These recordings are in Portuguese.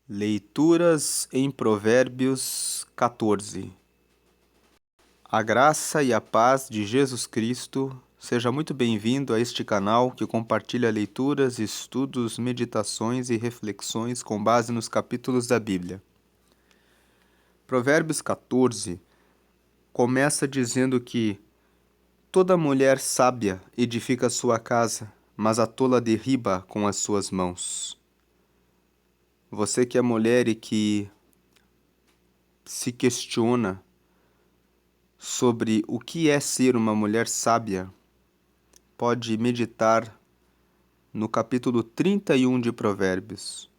Leituras em Provérbios 14. A graça e a paz de Jesus Cristo. Seja muito bem-vindo a este canal que compartilha leituras, estudos, meditações e reflexões com base nos capítulos da Bíblia. Provérbios 14 começa dizendo que toda mulher sábia edifica sua casa, mas a tola derriba com as suas mãos. Você que é mulher e que se questiona sobre o que é ser uma mulher sábia, pode meditar no capítulo 31 de Provérbios.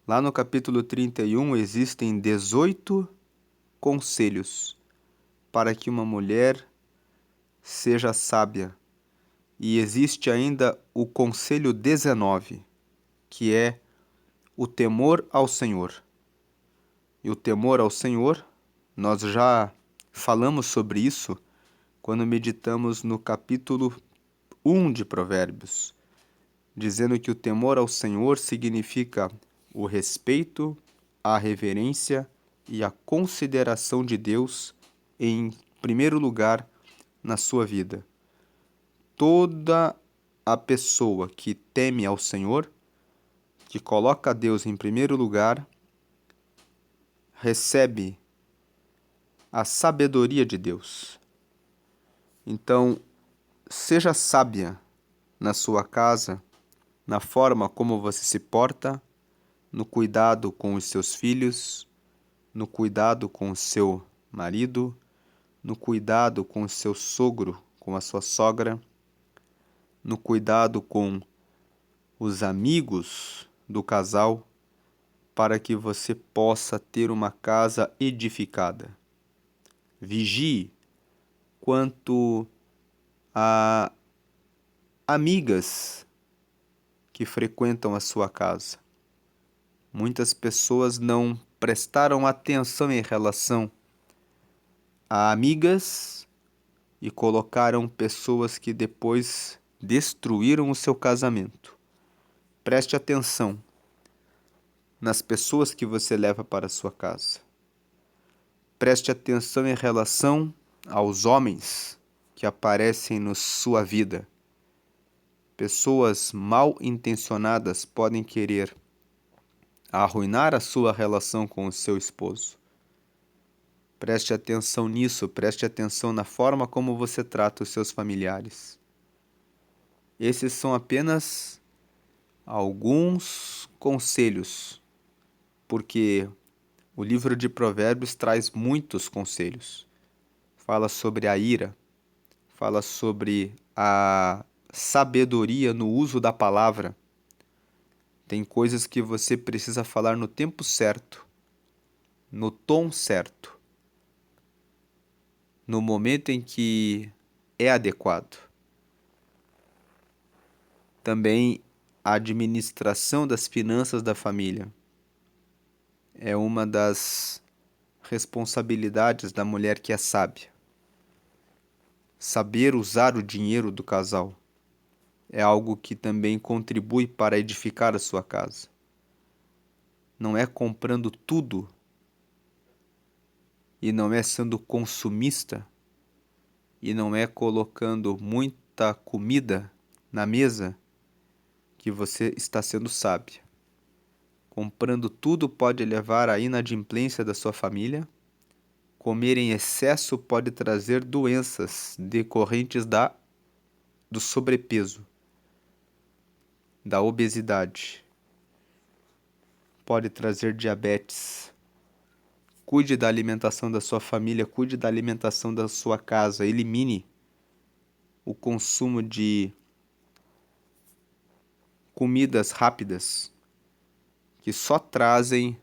Lá no capítulo 31 existem 18 conselhos para que uma mulher seja sábia. E existe ainda o conselho 19, que é o temor ao Senhor. E o temor ao Senhor, nós já falamos sobre isso quando meditamos no capítulo 1 de Provérbios, dizendo que o temor ao Senhor significa o respeito, a reverência e a consideração de Deus em primeiro lugar na sua vida. Toda a pessoa que teme ao Senhor, que coloca Deus em primeiro lugar, recebe a sabedoria de Deus. Então, seja sábia na sua casa, na forma como você se porta, no cuidado com os seus filhos, no cuidado com o seu marido, no cuidado com o seu sogro, com a sua sogra, no cuidado com os amigos do casal, para que você possa ter uma casa edificada. Vigie quanto a amigas que frequentam a sua casa. Muitas pessoas não prestaram atenção em relação a amigas e colocaram pessoas que depois destruíram o seu casamento. Preste atenção nas pessoas que você leva para a sua casa. Preste atenção em relação aos homens que aparecem na sua vida. Pessoas mal intencionadas podem querer arruinar a sua relação com o seu esposo. Preste atenção nisso, preste atenção na forma como você trata os seus familiares. Esses são apenas alguns conselhos, porque o livro de Provérbios traz muitos conselhos. Fala sobre a ira, fala sobre a sabedoria no uso da palavra. Tem coisas que você precisa falar no tempo certo, no tom certo, no momento em que é adequado. Também a administração das finanças da família é uma das responsabilidades da mulher que é sábia. Saber usar o dinheiro do casal é algo que também contribui para edificar a sua casa. Não é comprando tudo e não é sendo consumista e não é colocando muita comida na mesa que você está sendo sábia. Comprando tudo pode levar à inadimplência da sua família. Comer em excesso pode trazer doenças decorrentes do sobrepeso, da obesidade. Pode trazer diabetes. Cuide da alimentação da sua família, cuide da alimentação da sua casa. Elimine o consumo de comidas rápidas que só trazem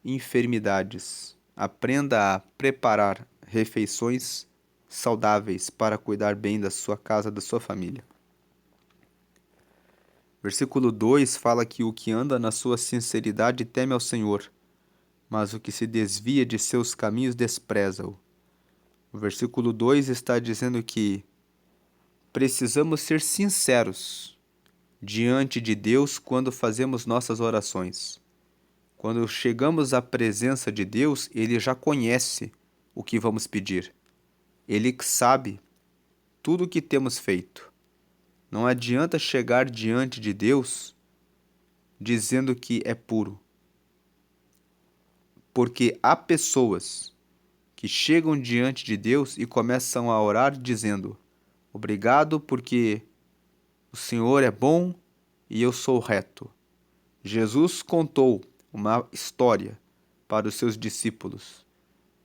enfermidades. Aprenda a preparar refeições saudáveis para cuidar bem da sua casa, da sua família. Versículo 2 fala que o que anda na sua sinceridade teme ao Senhor, mas o que se desvia de seus caminhos despreza-o. O versículo 2 está dizendo que precisamos ser sinceros diante de Deus quando fazemos nossas orações. Quando chegamos à presença de Deus, Ele já conhece o que vamos pedir. Ele sabe tudo o que temos feito. Não adianta chegar diante de Deus dizendo que é puro, porque há pessoas que chegam diante de Deus e começam a orar dizendo: obrigado porque o Senhor é bom e eu sou reto. Jesus contou uma história para os seus discípulos,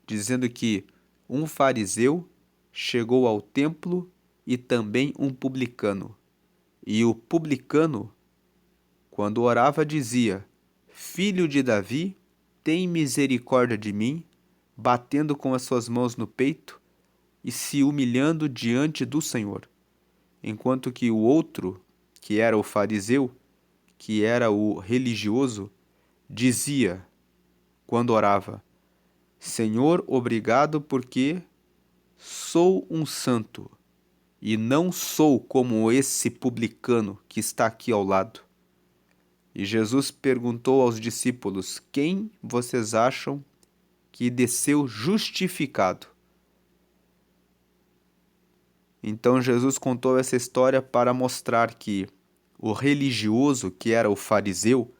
dizendo que um fariseu chegou ao templo e também um publicano. E o publicano, quando orava, dizia: Filho de Davi, tem misericórdia de mim, batendo com as suas mãos no peito e se humilhando diante do Senhor. Enquanto que o outro, que era o fariseu, que era o religioso, dizia, quando orava: Senhor, obrigado porque sou um santo e não sou como esse publicano que está aqui ao lado. E Jesus perguntou aos discípulos: quem vocês acham que desceu justificado? Então Jesus contou essa história para mostrar que o religioso, que era o fariseu,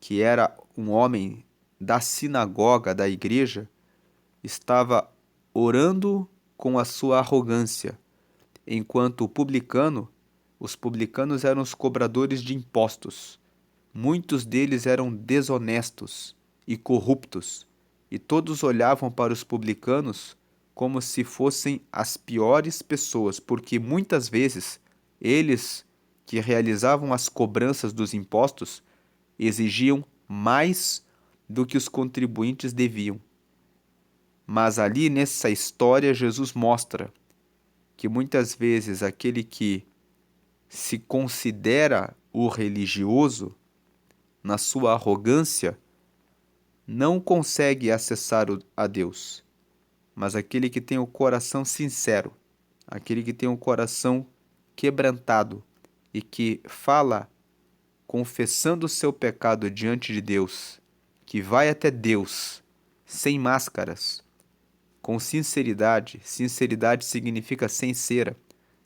que era um homem da sinagoga, da igreja, estava orando com a sua arrogância, enquanto o publicano, os publicanos eram os cobradores de impostos. Muitos deles eram desonestos e corruptos, e todos olhavam para os publicanos como se fossem as piores pessoas, porque muitas vezes eles, que realizavam as cobranças dos impostos, exigiam mais do que os contribuintes deviam. Mas ali nessa história, Jesus mostra que muitas vezes aquele que se considera o religioso, na sua arrogância, não consegue acessar a Deus. Mas aquele que tem o coração sincero, aquele que tem o coração quebrantado e que fala confessando o seu pecado diante de Deus, que vai até Deus sem máscaras, com sinceridade. Sinceridade significa sem cera,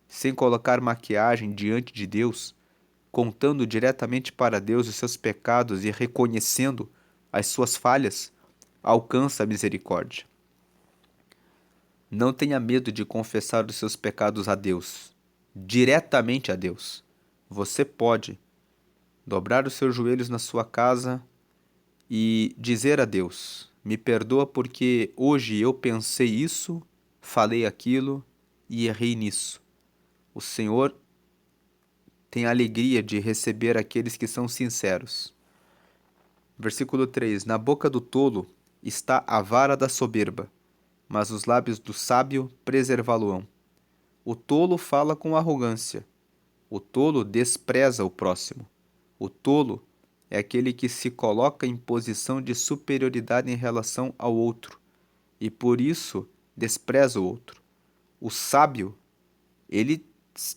sem colocar maquiagem diante de Deus, contando diretamente para Deus os seus pecados e reconhecendo as suas falhas, alcança a misericórdia. Não tenha medo de confessar os seus pecados a Deus, diretamente a Deus. Você pode dobrar os seus joelhos na sua casa e dizer a Deus: me perdoa porque hoje eu pensei isso, falei aquilo e errei nisso. O Senhor tem a alegria de receber aqueles que são sinceros. Versículo 3: Na boca do tolo está a vara da soberba, mas os lábios do sábio preservá-lo-ão. O tolo fala com arrogância. O tolo despreza o próximo. O tolo é aquele que se coloca em posição de superioridade em relação ao outro e por isso despreza o outro. O sábio, ele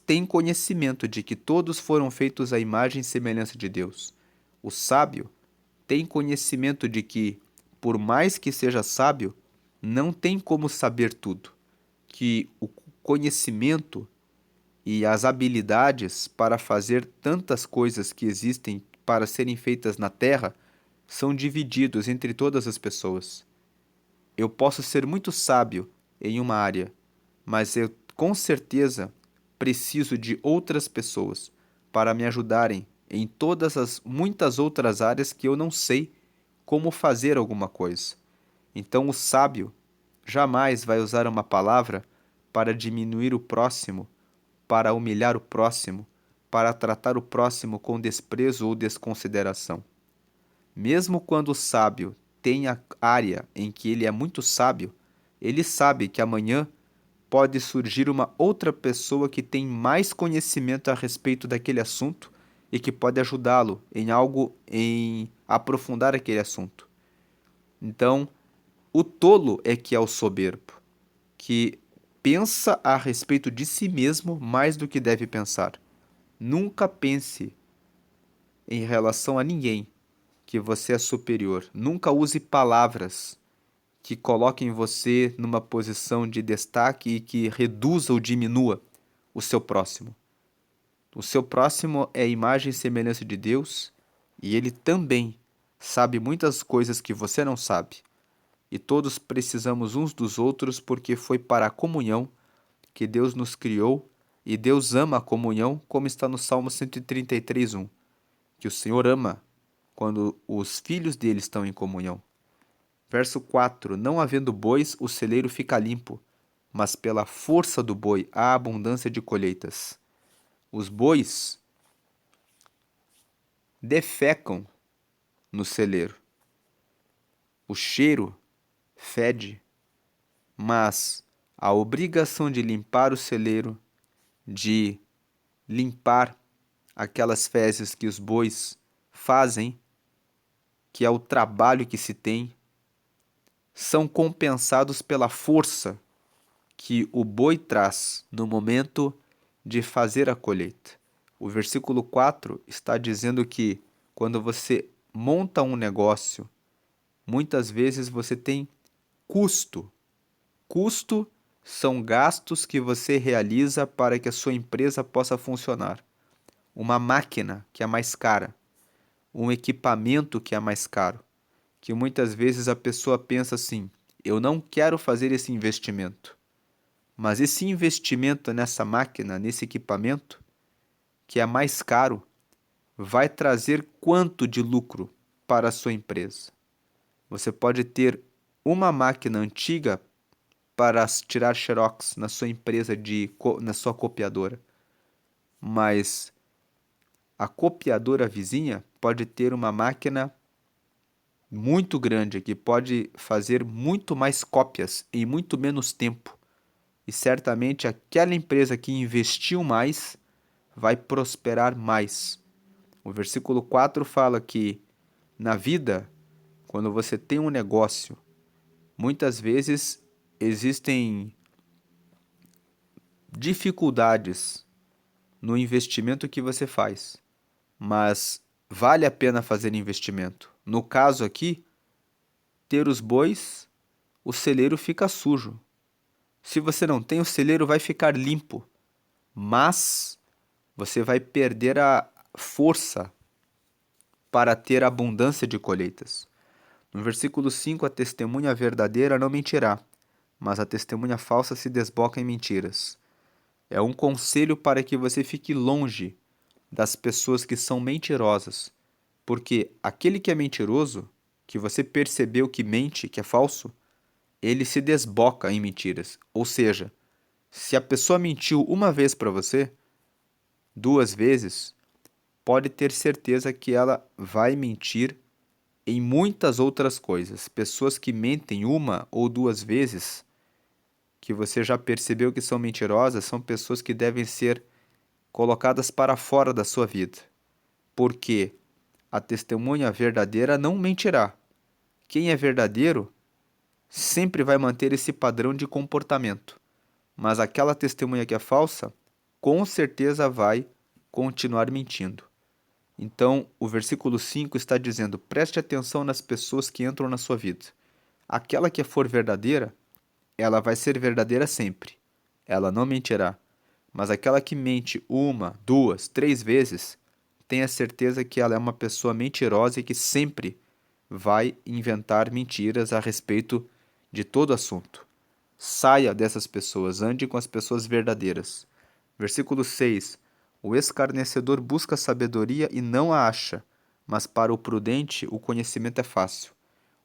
tem conhecimento de que todos foram feitos à imagem e semelhança de Deus. O sábio tem conhecimento de que, por mais que seja sábio, não tem como saber tudo, que o conhecimento e as habilidades para fazer tantas coisas que existem para serem feitas na Terra são divididos entre todas as pessoas. Eu posso ser muito sábio em uma área, mas eu com certeza preciso de outras pessoas para me ajudarem em todas as muitas outras áreas que eu não sei como fazer alguma coisa. Então o sábio jamais vai usar uma palavra para diminuir o próximo, para humilhar o próximo, para tratar o próximo com desprezo ou desconsideração. Mesmo quando o sábio tem a área em que ele é muito sábio, ele sabe que amanhã pode surgir uma outra pessoa que tem mais conhecimento a respeito daquele assunto e que pode ajudá-lo em algo, em aprofundar aquele assunto. Então, o tolo é que é o soberbo, que pensa a respeito de si mesmo mais do que deve pensar. Nunca pense em relação a ninguém que você é superior. Nunca use palavras que coloquem você numa posição de destaque e que reduza ou diminua o seu próximo. O seu próximo é a imagem e semelhança de Deus e ele também sabe muitas coisas que você não sabe. E todos precisamos uns dos outros porque foi para a comunhão que Deus nos criou e Deus ama a comunhão, como está no Salmo 133:1, que o Senhor ama quando os filhos dele estão em comunhão. Verso 4: Não havendo bois, o celeiro fica limpo, mas pela força do boi há abundância de colheitas. Os bois defecam no celeiro. O cheiro fede, mas a obrigação de limpar o celeiro, de limpar aquelas fezes que os bois fazem, que é o trabalho que se tem, são compensados pela força que o boi traz no momento de fazer a colheita. O versículo 4 está dizendo que quando você monta um negócio, muitas vezes você tem custo. Custo são gastos que você realiza para que a sua empresa possa funcionar. Uma máquina que é mais cara, um equipamento que é mais caro, que muitas vezes a pessoa pensa assim: eu não quero fazer esse investimento. Mas esse investimento nessa máquina, nesse equipamento, que é mais caro, vai trazer quanto de lucro para a sua empresa? Você pode ter uma máquina antiga para tirar xerox na sua empresa, na sua copiadora, mas a copiadora vizinha pode ter uma máquina muito grande que pode fazer muito mais cópias em muito menos tempo. E certamente aquela empresa que investiu mais vai prosperar mais. O versículo 4 fala que na vida, quando você tem um negócio, muitas vezes existem dificuldades no investimento que você faz, mas vale a pena fazer investimento. No caso aqui, ter os bois, o celeiro fica sujo. Se você não tem, o celeiro vai ficar limpo, mas você vai perder a força para ter abundância de colheitas. No versículo 5, a testemunha verdadeira não mentirá, mas a testemunha falsa se desboca em mentiras. É um conselho para que você fique longe das pessoas que são mentirosas, porque aquele que é mentiroso, que você percebeu que mente, que é falso, ele se desboca em mentiras. Ou seja, se a pessoa mentiu uma vez para você, 2 vezes, pode ter certeza que ela vai mentir em muitas outras coisas. Pessoas que mentem 1 ou 2 vezes, que você já percebeu que são mentirosas, são pessoas que devem ser colocadas para fora da sua vida. Porque a testemunha verdadeira não mentirá. Quem é verdadeiro sempre vai manter esse padrão de comportamento. Mas aquela testemunha que é falsa, com certeza vai continuar mentindo. Então, o versículo 5 está dizendo: preste atenção nas pessoas que entram na sua vida. Aquela que for verdadeira, ela vai ser verdadeira sempre. Ela não mentirá. Mas aquela que mente 1, 2, 3 vezes, tenha certeza que ela é uma pessoa mentirosa e que sempre vai inventar mentiras a respeito de todo assunto. Saia dessas pessoas, ande com as pessoas verdadeiras. Versículo 6. O escarnecedor busca sabedoria e não a acha, mas para o prudente o conhecimento é fácil.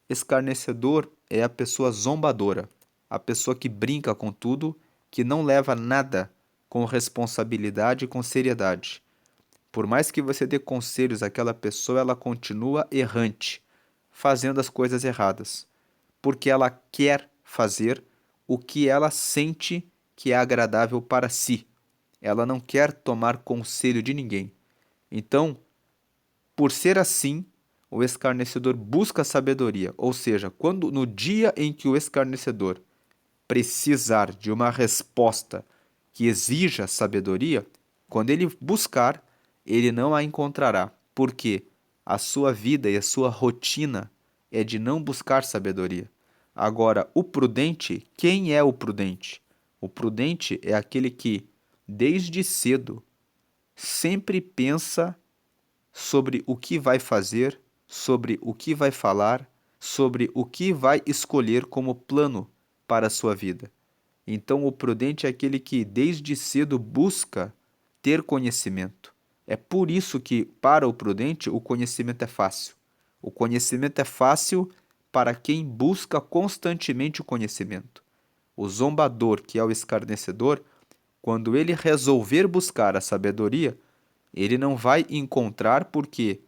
Escarnecedor é a pessoa zombadora, a pessoa que brinca com tudo, que não leva nada com responsabilidade e com seriedade. Por mais que você dê conselhos àquela pessoa, ela continua errante, fazendo as coisas erradas, porque ela quer fazer o que ela sente que é agradável para si. Ela não quer tomar conselho de ninguém. Então, por ser assim, o escarnecedor busca sabedoria, ou seja, quando no dia em que o escarnecedor precisar de uma resposta que exija sabedoria, quando ele buscar, ele não a encontrará. Por quê? A sua vida e a sua rotina é de não buscar sabedoria. Agora, o prudente, quem é o prudente? O prudente é aquele que, desde cedo, sempre pensa sobre o que vai fazer, sobre o que vai falar, sobre o que vai escolher como plano para a sua vida. Então, o prudente é aquele que desde cedo busca ter conhecimento. É por isso que, para o prudente, o conhecimento é fácil. O conhecimento é fácil para quem busca constantemente o conhecimento. O zombador, que é o escarnecedor, quando ele resolver buscar a sabedoria, ele não vai encontrar porque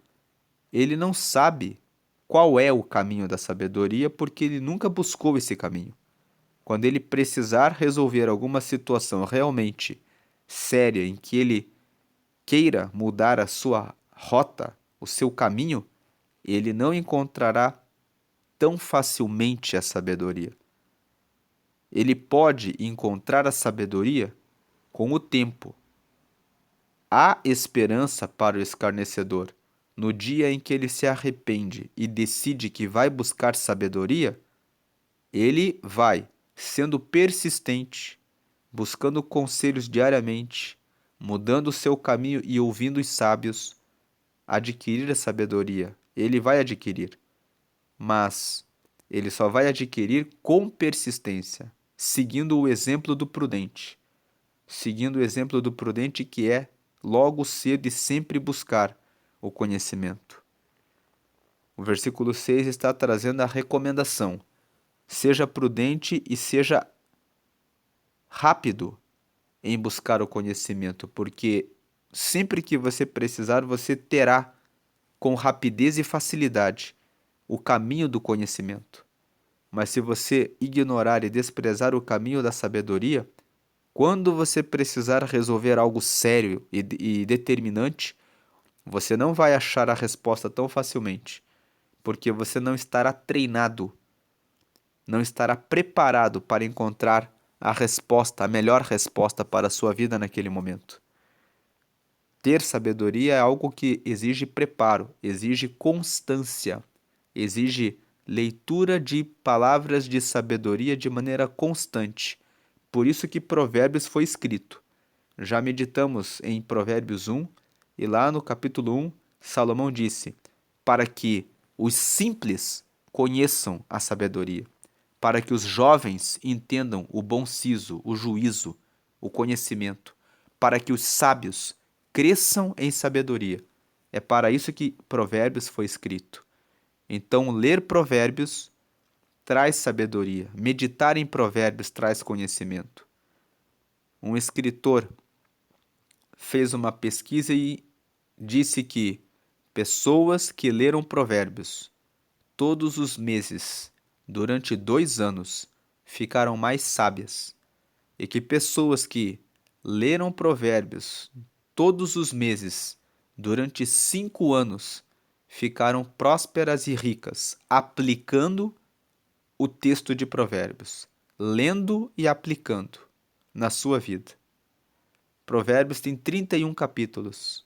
ele não sabe qual é o caminho da sabedoria, porque ele nunca buscou esse caminho. Quando ele precisar resolver alguma situação realmente séria em que ele queira mudar a sua rota, o seu caminho, ele não encontrará tão facilmente a sabedoria. Ele pode encontrar a sabedoria com o tempo. Há esperança para o escarnecedor. No dia em que ele se arrepende e decide que vai buscar sabedoria, ele vai, sendo persistente, buscando conselhos diariamente, mudando o seu caminho e ouvindo os sábios, adquirir a sabedoria. Ele vai adquirir, mas ele só vai adquirir com persistência, seguindo o exemplo do prudente. Seguindo o exemplo do prudente que é logo cedo e sempre buscar o conhecimento. O versículo 6 está trazendo a recomendação: seja prudente e seja rápido em buscar o conhecimento, porque sempre que você precisar, você terá com rapidez e facilidade o caminho do conhecimento. Mas se você ignorar e desprezar o caminho da sabedoria, quando você precisar resolver algo sério e determinante, você não vai achar a resposta tão facilmente, porque você não estará treinado, não estará preparado para encontrar a resposta, a melhor resposta para a sua vida naquele momento. Ter sabedoria é algo que exige preparo, exige constância, exige leitura de palavras de sabedoria de maneira constante. Por isso que Provérbios foi escrito. Já meditamos em Provérbios 1, e lá no capítulo 1, Salomão disse: para que os simples conheçam a sabedoria, para que os jovens entendam o bom siso, o juízo, o conhecimento, para que os sábios cresçam em sabedoria. É para isso que Provérbios foi escrito. Então, ler Provérbios traz sabedoria, meditar em Provérbios traz conhecimento. Um escritor fez uma pesquisa e disse que pessoas que leram Provérbios todos os meses durante 2 anos ficaram mais sábias, e que pessoas que leram Provérbios todos os meses durante 5 anos ficaram prósperas e ricas, aplicando o texto de Provérbios, lendo e aplicando na sua vida. Provérbios tem 31 capítulos.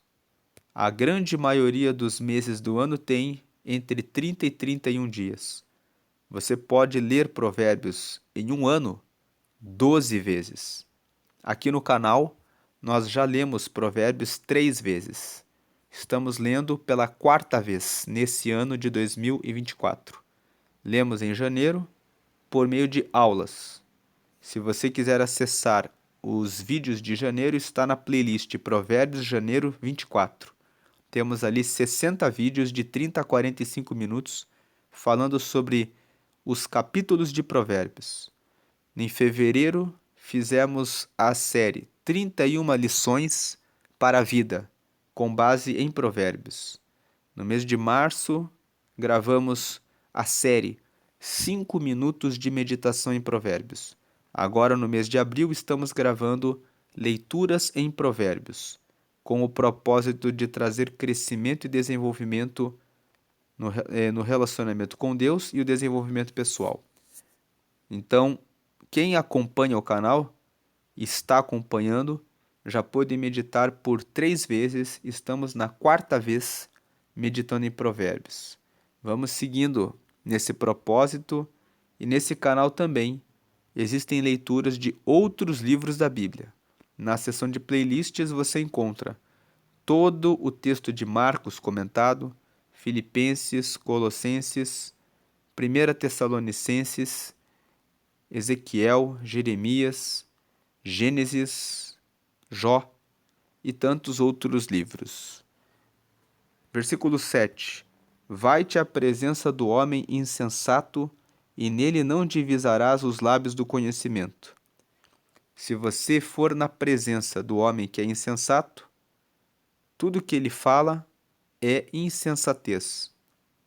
A grande maioria dos meses do ano tem entre 30 e 31 dias. Você pode ler Provérbios em um ano 12 vezes. Aqui no canal, nós já lemos Provérbios 3 vezes. Estamos lendo pela 4ª vez nesse ano de 2024. Lemos em janeiro por meio de aulas. Se você quiser acessar os vídeos de janeiro, está na playlist Provérbios Janeiro 24. Temos ali 60 vídeos de 30 a 45 minutos falando sobre os capítulos de Provérbios. Em fevereiro, fizemos a série 31 lições para a vida, com base em Provérbios. No mês de março, gravamos a série 5 minutos de meditação em Provérbios. Agora, no mês de abril, estamos gravando leituras em Provérbios, com o propósito de trazer crescimento e desenvolvimento no relacionamento com Deus e o desenvolvimento pessoal. Então, quem acompanha o canal, está acompanhando, já pôde meditar por 3 vezes, estamos na 4ª vez meditando em Provérbios. Vamos seguindo nesse propósito e nesse canal também existem leituras de outros livros da Bíblia. Na seção de playlists você encontra todo o texto de Marcos comentado, Filipenses, Colossenses, 1 Tessalonicenses, Ezequiel, Jeremias, Gênesis, Jó e tantos outros livros. Versículo 7. Vai-te à presença do homem insensato, e nele não divisarás os lábios do conhecimento. Se você for na presença do homem que é insensato, tudo que ele fala é insensatez.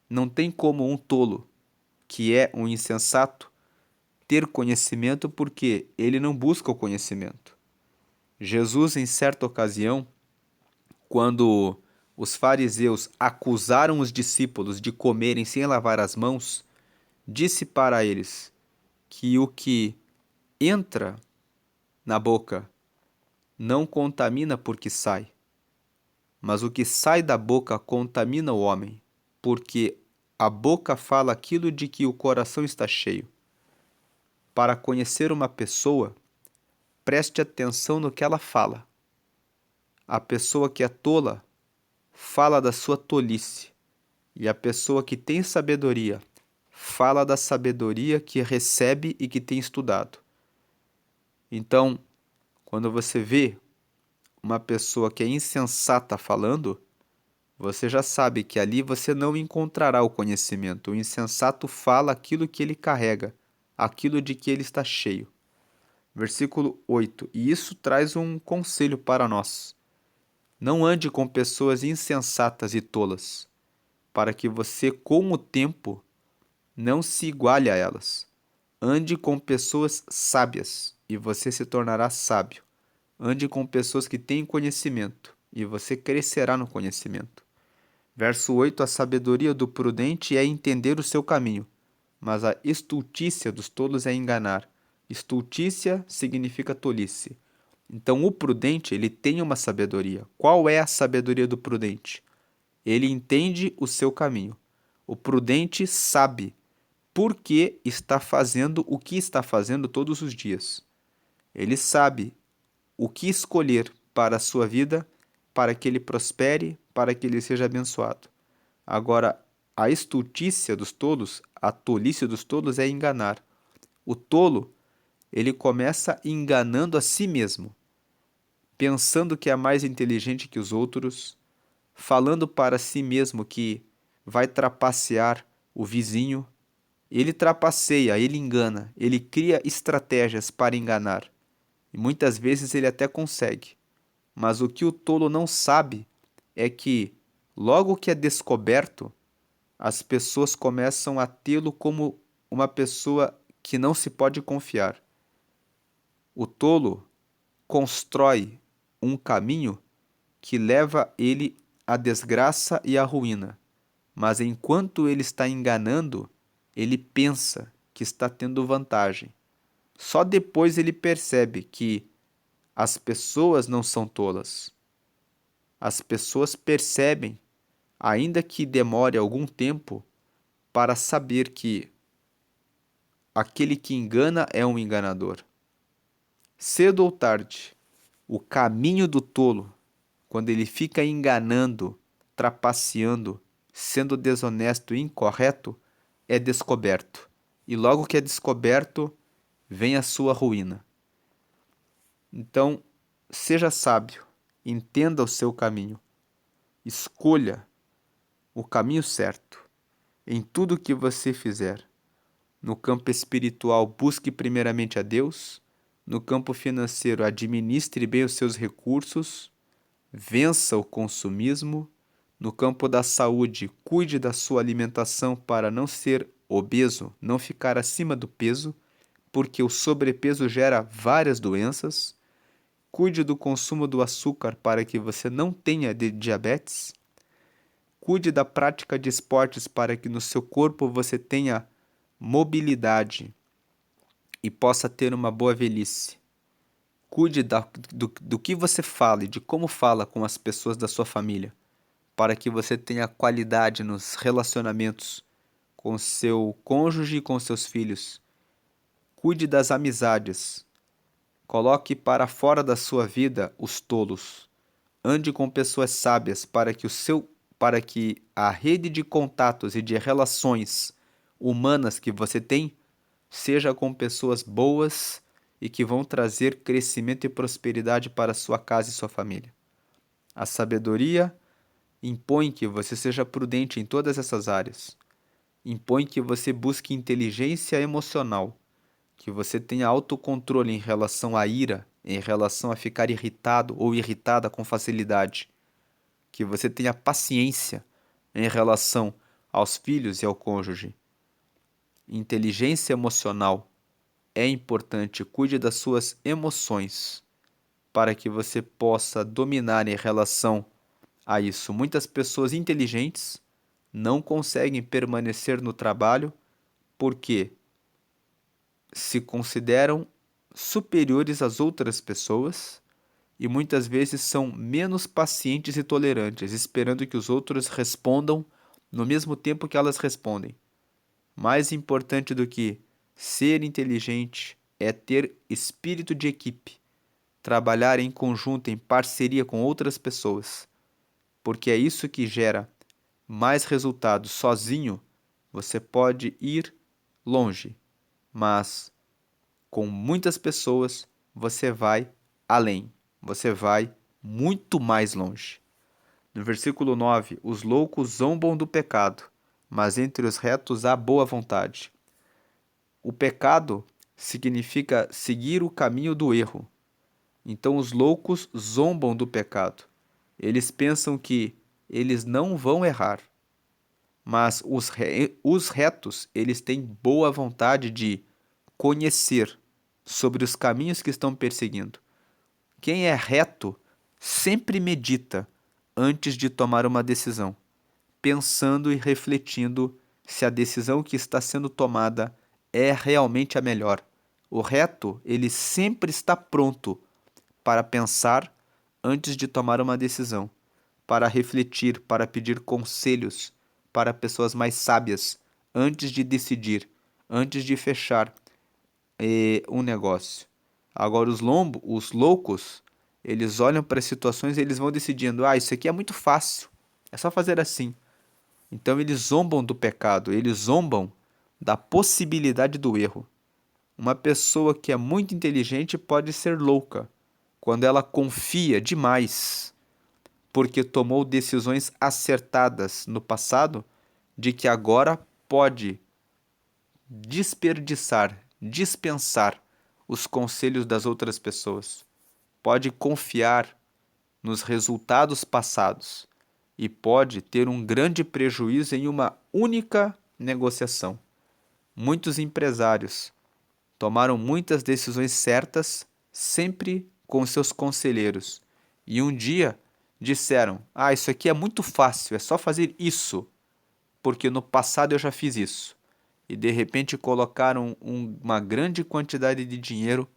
Não tem como um tolo, que é um insensato, ter conhecimento porque ele não busca o conhecimento. Jesus, em certa ocasião, quando os fariseus acusaram os discípulos de comerem sem lavar as mãos, disse para eles que o que entra na boca não contamina porque sai, mas o que sai da boca contamina o homem, porque a boca fala aquilo de que o coração está cheio. Para conhecer uma pessoa, preste atenção no que ela fala. A pessoa que é tola fala da sua tolice, e a pessoa que tem sabedoria fala da sabedoria que recebe e que tem estudado. Então, quando você vê uma pessoa que é insensata falando, você já sabe que ali você não encontrará o conhecimento. O insensato fala aquilo que ele carrega, aquilo de que ele está cheio. Versículo 8. E isso traz um conselho para nós. Não ande com pessoas insensatas e tolas, para que você, com o tempo, não se iguale a elas. Ande com pessoas sábias, e você se tornará sábio. Ande com pessoas que têm conhecimento, e você crescerá no conhecimento. Verso 8: a sabedoria do prudente é entender o seu caminho, mas a estultícia dos tolos é enganar. Estultícia significa tolice. Então, o prudente, ele tem uma sabedoria. Qual é a sabedoria do prudente? Ele entende o seu caminho. O prudente sabe por que está fazendo o que está fazendo todos os dias. Ele sabe o que escolher para a sua vida, para que ele prospere, para que ele seja abençoado. Agora, a estultícia dos tolos, a tolice dos tolos é enganar. O tolo, ele começa enganando a si mesmo, pensando que é mais inteligente que os outros, falando para si mesmo que vai trapacear o vizinho. Ele trapaceia, ele engana, ele cria estratégias para enganar. E muitas vezes ele até consegue. Mas o que o tolo não sabe é que, logo que é descoberto, as pessoas começam a tê-lo como uma pessoa que não se pode confiar. O tolo constrói um caminho que leva ele à desgraça e à ruína. Mas enquanto ele está enganando, ele pensa que está tendo vantagem. Só depois ele percebe que as pessoas não são tolas. As pessoas percebem, ainda que demore algum tempo, para saber que aquele que engana é um enganador. Cedo ou tarde, o caminho do tolo, quando ele fica enganando, trapaceando, sendo desonesto e incorreto, é descoberto. E logo que é descoberto, vem a sua ruína. Então, seja sábio, entenda o seu caminho, escolha o caminho certo em tudo que você fizer. No campo espiritual, busque primeiramente a Deus. No campo financeiro, administre bem os seus recursos, vença o consumismo. No campo da saúde, cuide da sua alimentação para não ser obeso, não ficar acima do peso, porque o sobrepeso gera várias doenças. Cuide do consumo do açúcar para que você não tenha diabetes. Cuide da prática de esportes para que no seu corpo você tenha mobilidade e possa ter uma boa velhice. Cuide do que você fala e de como fala com as pessoas da sua família, para que você tenha qualidade nos relacionamentos com seu cônjuge e com seus filhos. Cuide das amizades. Coloque para fora da sua vida os tolos. Ande com pessoas sábias para que a rede de contatos e de relações humanas que você tem seja com pessoas boas e que vão trazer crescimento e prosperidade para sua casa e sua família. A sabedoria impõe que você seja prudente em todas essas áreas. Impõe que você busque inteligência emocional, que você tenha autocontrole em relação à ira, em relação a ficar irritado ou irritada com facilidade, que você tenha paciência em relação aos filhos e ao cônjuge. Inteligência emocional é importante, cuide das suas emoções para que você possa dominar em relação a isso. Muitas pessoas inteligentes não conseguem permanecer no trabalho porque se consideram superiores às outras pessoas e muitas vezes são menos pacientes e tolerantes, esperando que os outros respondam no mesmo tempo que elas respondem. Mais importante do que ser inteligente é ter espírito de equipe, trabalhar em conjunto, em parceria com outras pessoas, porque é isso que gera mais resultados. Sozinho, você pode ir longe, mas com muitas pessoas você vai além, você vai muito mais longe. No versículo 9, os loucos zombam do pecado, mas entre os retos há boa vontade. O pecado significa seguir o caminho do erro. Então os loucos zombam do pecado. Eles pensam que eles não vão errar. Mas os retos, eles têm boa vontade de conhecer sobre os caminhos que estão perseguindo. Quem é reto sempre medita antes de tomar uma decisão, pensando e refletindo se a decisão que está sendo tomada é realmente a melhor. O reto, ele sempre está pronto para pensar antes de tomar uma decisão, para refletir, para pedir conselhos para pessoas mais sábias antes de decidir, antes de fechar um negócio. Agora os loucos, eles olham para as situações e eles vão decidindo, isso aqui é muito fácil, é só fazer assim. Então eles zombam do pecado, eles zombam da possibilidade do erro. Uma pessoa que é muito inteligente pode ser louca quando ela confia demais porque tomou decisões acertadas no passado, de que agora pode desperdiçar, dispensar os conselhos das outras pessoas. Pode confiar nos resultados passados e pode ter um grande prejuízo em uma única negociação. Muitos empresários tomaram muitas decisões certas, sempre com seus conselheiros, e um dia disseram: isso aqui é muito fácil, é só fazer isso, porque no passado eu já fiz isso. E de repente colocaram uma grande quantidade de dinheiro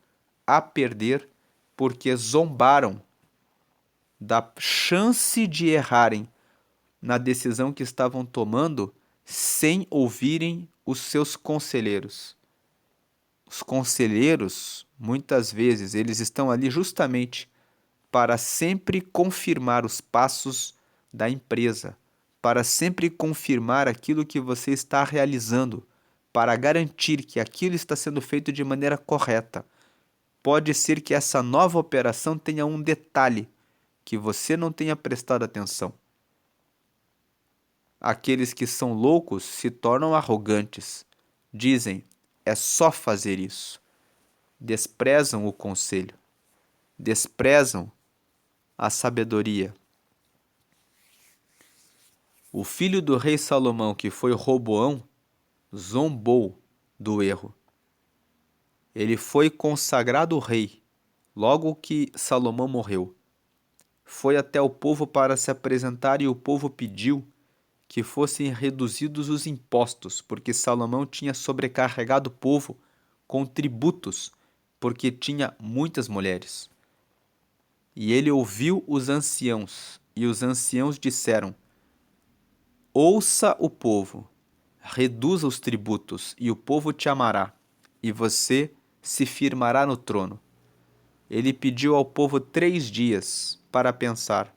a perder porque zombaram da chance de errarem na decisão que estavam tomando sem ouvirem os seus conselheiros. Os conselheiros, muitas vezes, eles estão ali justamente para sempre confirmar os passos da empresa, para sempre confirmar aquilo que você está realizando, para garantir que aquilo está sendo feito de maneira correta. Pode ser que essa nova operação tenha um detalhe que você não tenha prestado atenção. Aqueles que são loucos se tornam arrogantes. Dizem, é só fazer isso. Desprezam o conselho. Desprezam a sabedoria. O filho do rei Salomão, que foi Roboão, zombou do erro. Ele foi consagrado rei logo que Salomão morreu. Foi até o povo para se apresentar e o povo pediu que fossem reduzidos os impostos, porque Salomão tinha sobrecarregado o povo com tributos, porque tinha muitas mulheres. E ele ouviu os anciãos, e os anciãos disseram: Ouça o povo, reduza os tributos, e o povo te amará, e você se firmará no trono. Ele pediu ao povo 3 dias para pensar.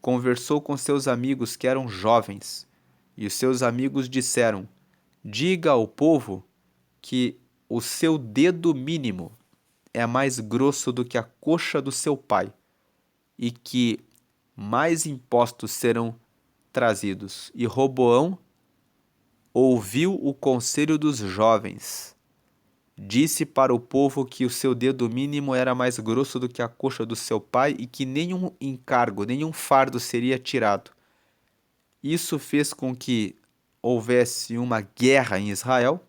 Conversou com seus amigos que eram jovens, e os seus amigos disseram: diga ao povo que o seu dedo mínimo é mais grosso do que a coxa do seu pai, e que mais impostos serão trazidos. E Roboão ouviu o conselho dos jovens. Disse para o povo que o seu dedo mínimo era mais grosso do que a coxa do seu pai e que nenhum encargo, nenhum fardo seria tirado. Isso fez com que houvesse uma guerra em Israel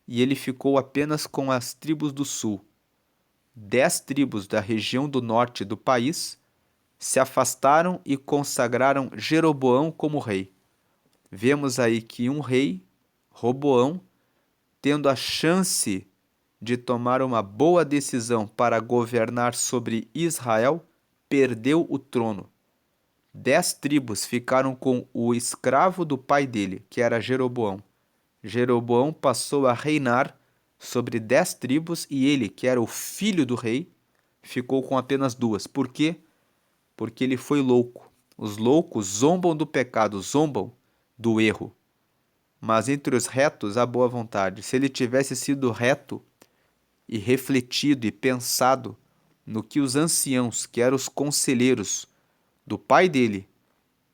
e ele ficou apenas com as tribos do sul. 10 tribos da região do norte do país se afastaram e consagraram Jeroboão como rei. Vemos aí que um rei, Roboão, tendo a chance de tomar uma boa decisão para governar sobre Israel, perdeu o trono. 10 tribos ficaram com o escravo do pai dele, que era Jeroboão. Jeroboão passou a reinar sobre 10 tribos e ele, que era o filho do rei, ficou com apenas 2. Por quê? Porque ele foi louco. Os loucos zombam do pecado, zombam do erro. Mas entre os retos há boa vontade. Se ele tivesse sido reto e refletido e pensado no que os anciãos, que eram os conselheiros do pai dele,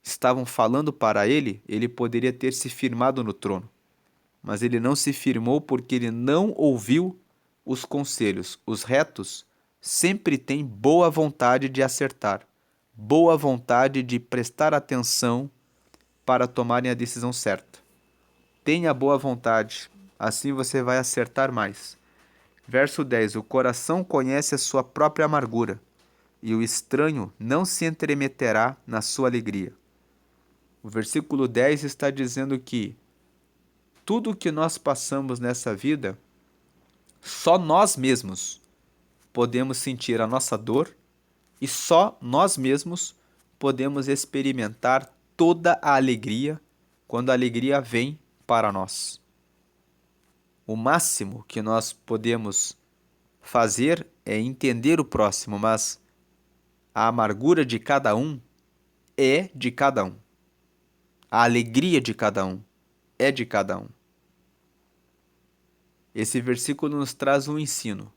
estavam falando para ele, ele poderia ter se firmado no trono. Mas ele não se firmou porque ele não ouviu os conselhos. Os retos sempre têm boa vontade de acertar, boa vontade de prestar atenção para tomarem a decisão certa. Tenha boa vontade, assim você vai acertar mais. Verso 10: o coração conhece a sua própria amargura, e o estranho não se entremeterá na sua alegria. O versículo 10 está dizendo que tudo o que nós passamos nessa vida, só nós mesmos podemos sentir a nossa dor e só nós mesmos podemos experimentar toda a alegria quando a alegria vem para nós. O máximo que nós podemos fazer é entender o próximo, mas a amargura de cada um é de cada um. A alegria de cada um é de cada um. Esse versículo nos traz um ensino.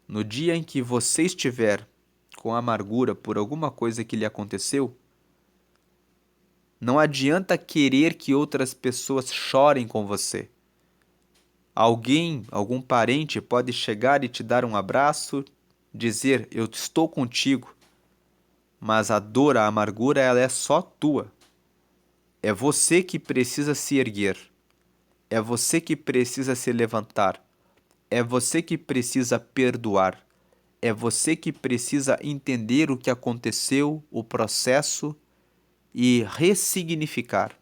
No dia em que você estiver com amargura por alguma coisa que lhe aconteceu, não adianta querer que outras pessoas chorem com você. Alguém, algum parente pode chegar e te dar um abraço, dizer: eu estou contigo, mas a dor, a amargura, ela é só tua. É você que precisa se erguer. É você que precisa se levantar. É você que precisa perdoar. É você que precisa entender o que aconteceu, o processo e ressignificar.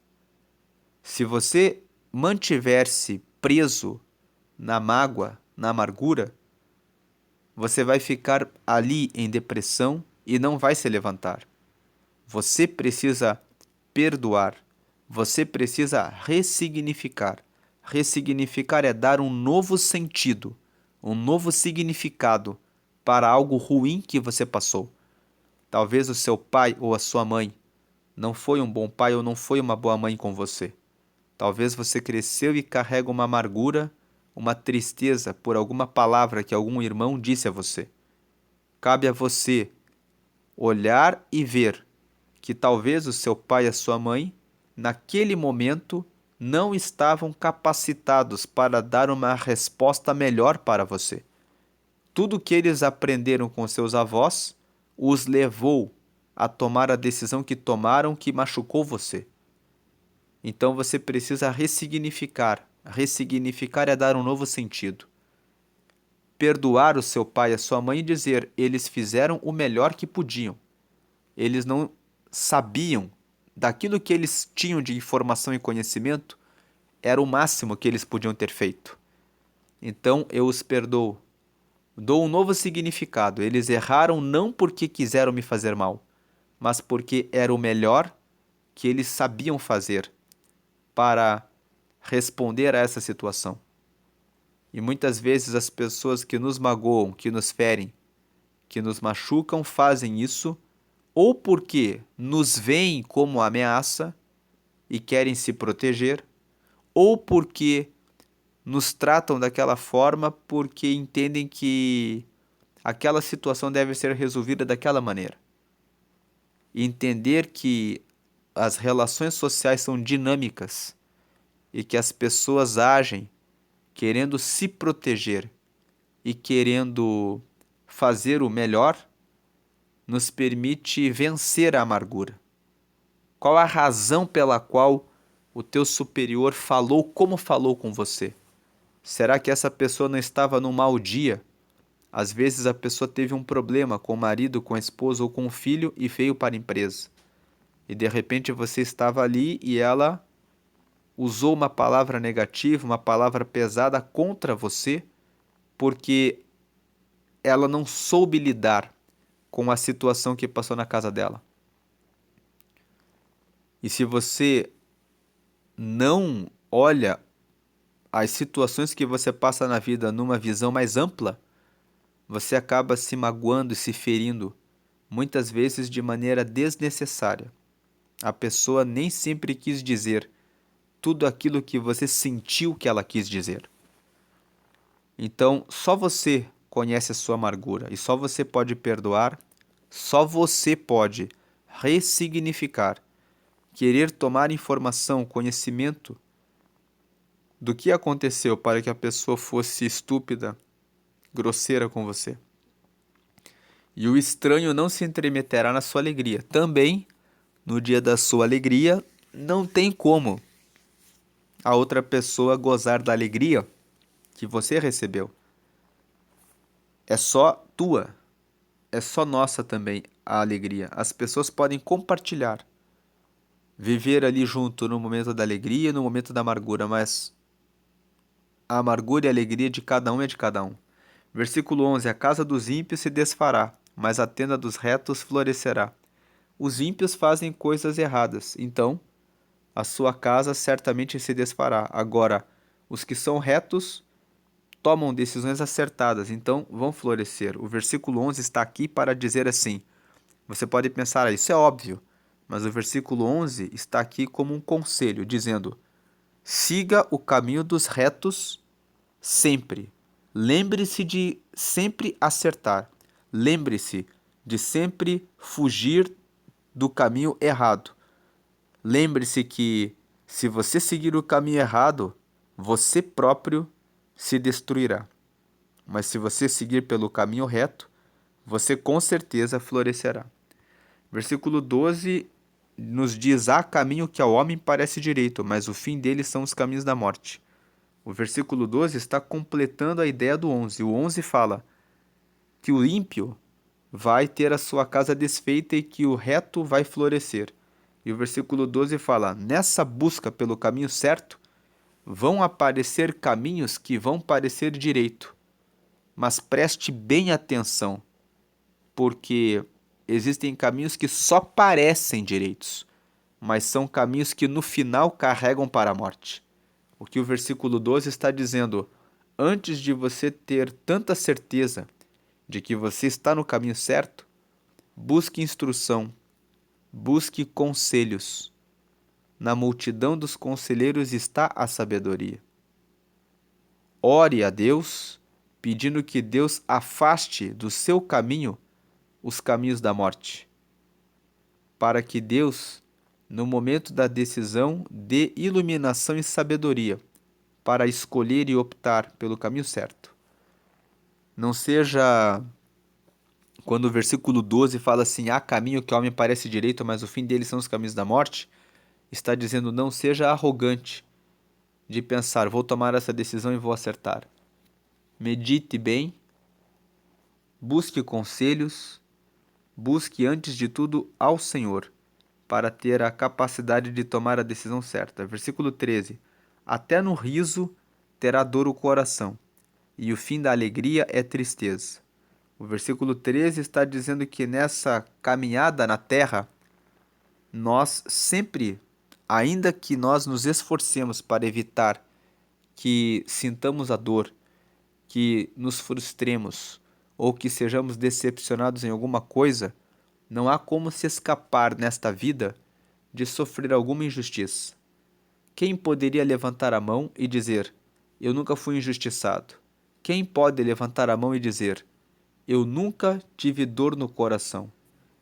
Se você mantiver-se preso na mágoa, na amargura, você vai ficar ali em depressão e não vai se levantar. Você precisa perdoar. Você precisa ressignificar. Ressignificar é dar um novo sentido, um novo significado para algo ruim que você passou. Talvez o seu pai ou a sua mãe não foi um bom pai ou não foi uma boa mãe com você. Talvez você cresceu e carrega uma amargura, uma tristeza por alguma palavra que algum irmão disse a você. Cabe a você olhar e ver que talvez o seu pai e a sua mãe, naquele momento, não estavam capacitados para dar uma resposta melhor para você. Tudo que eles aprenderam com seus avós os levou a tomar a decisão que tomaram, que machucou você. Então você precisa ressignificar. Ressignificar é dar um novo sentido. Perdoar o seu pai e a sua mãe e dizer: eles fizeram o melhor que podiam. Eles não sabiam daquilo que eles tinham de informação e conhecimento, era o máximo que eles podiam ter feito. Então eu os perdoo. Dou um novo significado. Eles erraram não porque quiseram me fazer mal, mas porque era o melhor que eles sabiam fazer. para responder a essa situação. E muitas vezes as pessoas que nos magoam, que nos ferem, que nos machucam, fazem isso ou porque nos veem como ameaça e querem se proteger, ou porque nos tratam daquela forma porque entendem que aquela situação deve ser resolvida daquela maneira. E entender que as relações sociais são dinâmicas e que as pessoas agem querendo se proteger e querendo fazer o melhor, nos permite vencer a amargura. Qual a razão pela qual o teu superior falou como falou com você? Será que essa pessoa não estava num mau dia? Às vezes a pessoa teve um problema com o marido, com a esposa ou com o filho e veio para a empresa. E de repente você estava ali e ela usou uma palavra negativa, uma palavra pesada contra você, porque ela não soube lidar com a situação que passou na casa dela. E se você não olha as situações que você passa na vida numa visão mais ampla, você acaba se magoando e se ferindo, muitas vezes de maneira desnecessária. A pessoa nem sempre quis dizer tudo aquilo que você sentiu que ela quis dizer. Então, só você conhece a sua amargura e só você pode perdoar, só você pode ressignificar, querer tomar informação, conhecimento do que aconteceu para que a pessoa fosse estúpida, grosseira com você. E o estranho não se intrometerá na sua alegria. Também, no dia da sua alegria, não tem como a outra pessoa gozar da alegria que você recebeu. É só tua, é só nossa também a alegria. As pessoas podem compartilhar, viver ali junto no momento da alegria e no momento da amargura, mas a amargura e a alegria de cada um é de cada um. Versículo 11: A casa dos ímpios se desfará, mas a tenda dos retos florescerá. Os ímpios fazem coisas erradas, então a sua casa certamente se desfará. Agora, os que são retos tomam decisões acertadas, então vão florescer. O versículo 11 está aqui para dizer assim. Você pode pensar, isso é óbvio, mas o versículo 11 está aqui como um conselho, dizendo: siga o caminho dos retos sempre. Lembre-se de sempre acertar. Lembre-se de sempre fugir do caminho errado. Lembre-se que, se você seguir o caminho errado, você próprio se destruirá. Mas se você seguir pelo caminho reto, você com certeza florescerá. Versículo 12 nos diz: há caminho que ao homem parece direito, mas o fim dele são os caminhos da morte. O versículo 12 está completando a ideia do 11. O 11 fala que o ímpio vai ter a sua casa desfeita e que o reto vai florescer. E o versículo 12 fala: nessa busca pelo caminho certo, vão aparecer caminhos que vão parecer direito. Mas preste bem atenção, porque existem caminhos que só parecem direitos, mas são caminhos que no final carregam para a morte. O que o versículo 12 está dizendo: antes de você ter tanta certeza de que você está no caminho certo, busque instrução, busque conselhos. Na multidão dos conselheiros está a sabedoria. Ore a Deus, pedindo que Deus afaste do seu caminho os caminhos da morte, para que Deus, no momento da decisão, dê iluminação e sabedoria para escolher e optar pelo caminho certo. Não seja quando o versículo 12 fala assim: há caminho que ao homem parece direito, mas o fim dele são os caminhos da morte, está dizendo: não seja arrogante de pensar, vou tomar essa decisão e vou acertar. Medite bem, busque conselhos, busque antes de tudo ao Senhor, para ter a capacidade de tomar a decisão certa. Versículo 13: até no riso terá dor o coração, e o fim da alegria é tristeza. O versículo 13 está dizendo que nessa caminhada na terra, nós sempre ainda que nós nos esforcemos para evitar que sintamos a dor, que nos frustremos ou que sejamos decepcionados em alguma coisa, não há como se escapar nesta vida de sofrer alguma injustiça. Quem poderia levantar a mão e dizer: eu nunca fui injustiçado? Quem pode levantar a mão e dizer: eu nunca tive dor no coração?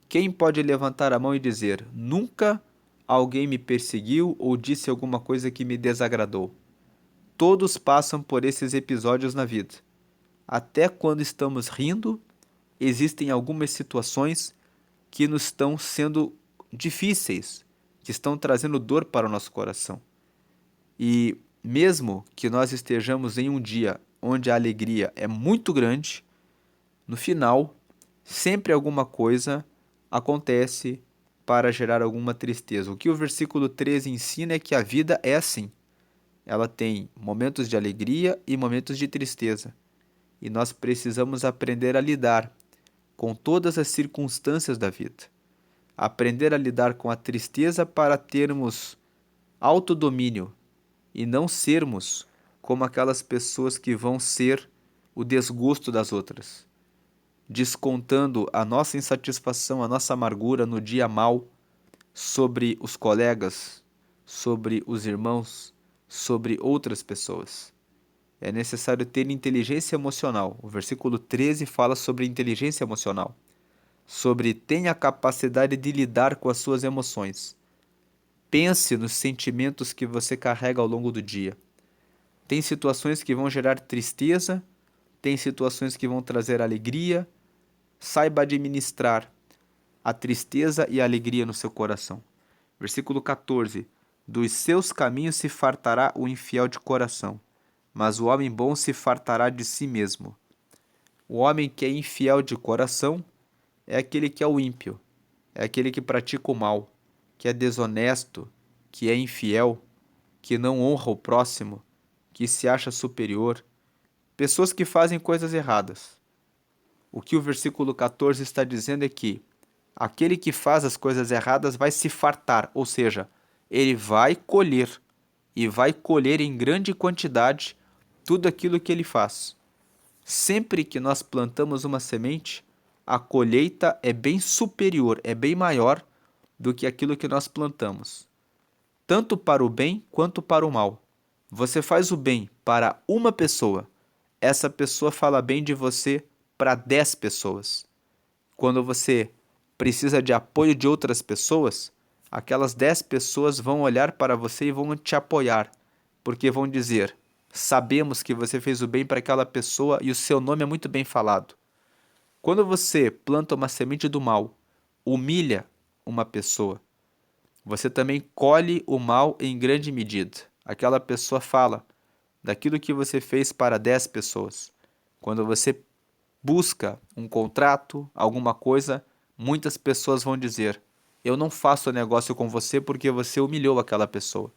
Quem pode levantar a mão e dizer: nunca alguém me perseguiu ou disse alguma coisa que me desagradou? Todos passam por esses episódios na vida. Até quando estamos rindo, existem algumas situações que nos estão sendo difíceis, que estão trazendo dor para o nosso coração. E mesmo que nós estejamos em um dia onde a alegria é muito grande, no final, sempre alguma coisa acontece para gerar alguma tristeza. O que o versículo 13 ensina é que a vida é assim. Ela tem momentos de alegria e momentos de tristeza. E nós precisamos aprender a lidar com todas as circunstâncias da vida. Aprender a lidar com a tristeza para termos autodomínio e não sermos como aquelas pessoas que vão ser o desgosto das outras, descontando a nossa insatisfação, a nossa amargura no dia mal sobre os colegas, sobre os irmãos, sobre outras pessoas. É necessário ter inteligência emocional. O versículo 13 fala sobre inteligência emocional, sobre tenha a capacidade de lidar com as suas emoções. Pense nos sentimentos que você carrega ao longo do dia. Tem situações que vão gerar tristeza, tem situações que vão trazer alegria. Saiba administrar a tristeza e a alegria no seu coração. Versículo 14: dos seus caminhos se fartará o infiel de coração, mas o homem bom se fartará de si mesmo. O homem que é infiel de coração é aquele que é o ímpio, é aquele que pratica o mal, que é desonesto, que é infiel, que não honra o próximo, que se acha superior. Pessoas que fazem coisas erradas. O que o versículo 14 está dizendo é que aquele que faz as coisas erradas vai se fartar, ou seja, ele vai colher, e vai colher em grande quantidade tudo aquilo que ele faz. Sempre que nós plantamos uma semente, a colheita é bem superior, é bem maior do que aquilo que nós plantamos, tanto para o bem quanto para o mal. Você faz o bem para uma pessoa, essa pessoa fala bem de você para 10 pessoas. Quando você precisa de apoio de outras pessoas, aquelas 10 pessoas vão olhar para você e vão te apoiar, porque vão dizer: sabemos que você fez o bem para aquela pessoa e o seu nome é muito bem falado. Quando você planta uma semente do mal, humilha uma pessoa, você também colhe o mal em grande medida. Aquela pessoa fala daquilo que você fez para 10 pessoas. Quando você busca um contrato, alguma coisa, muitas pessoas vão dizer: eu não faço negócio com você porque você humilhou aquela pessoa.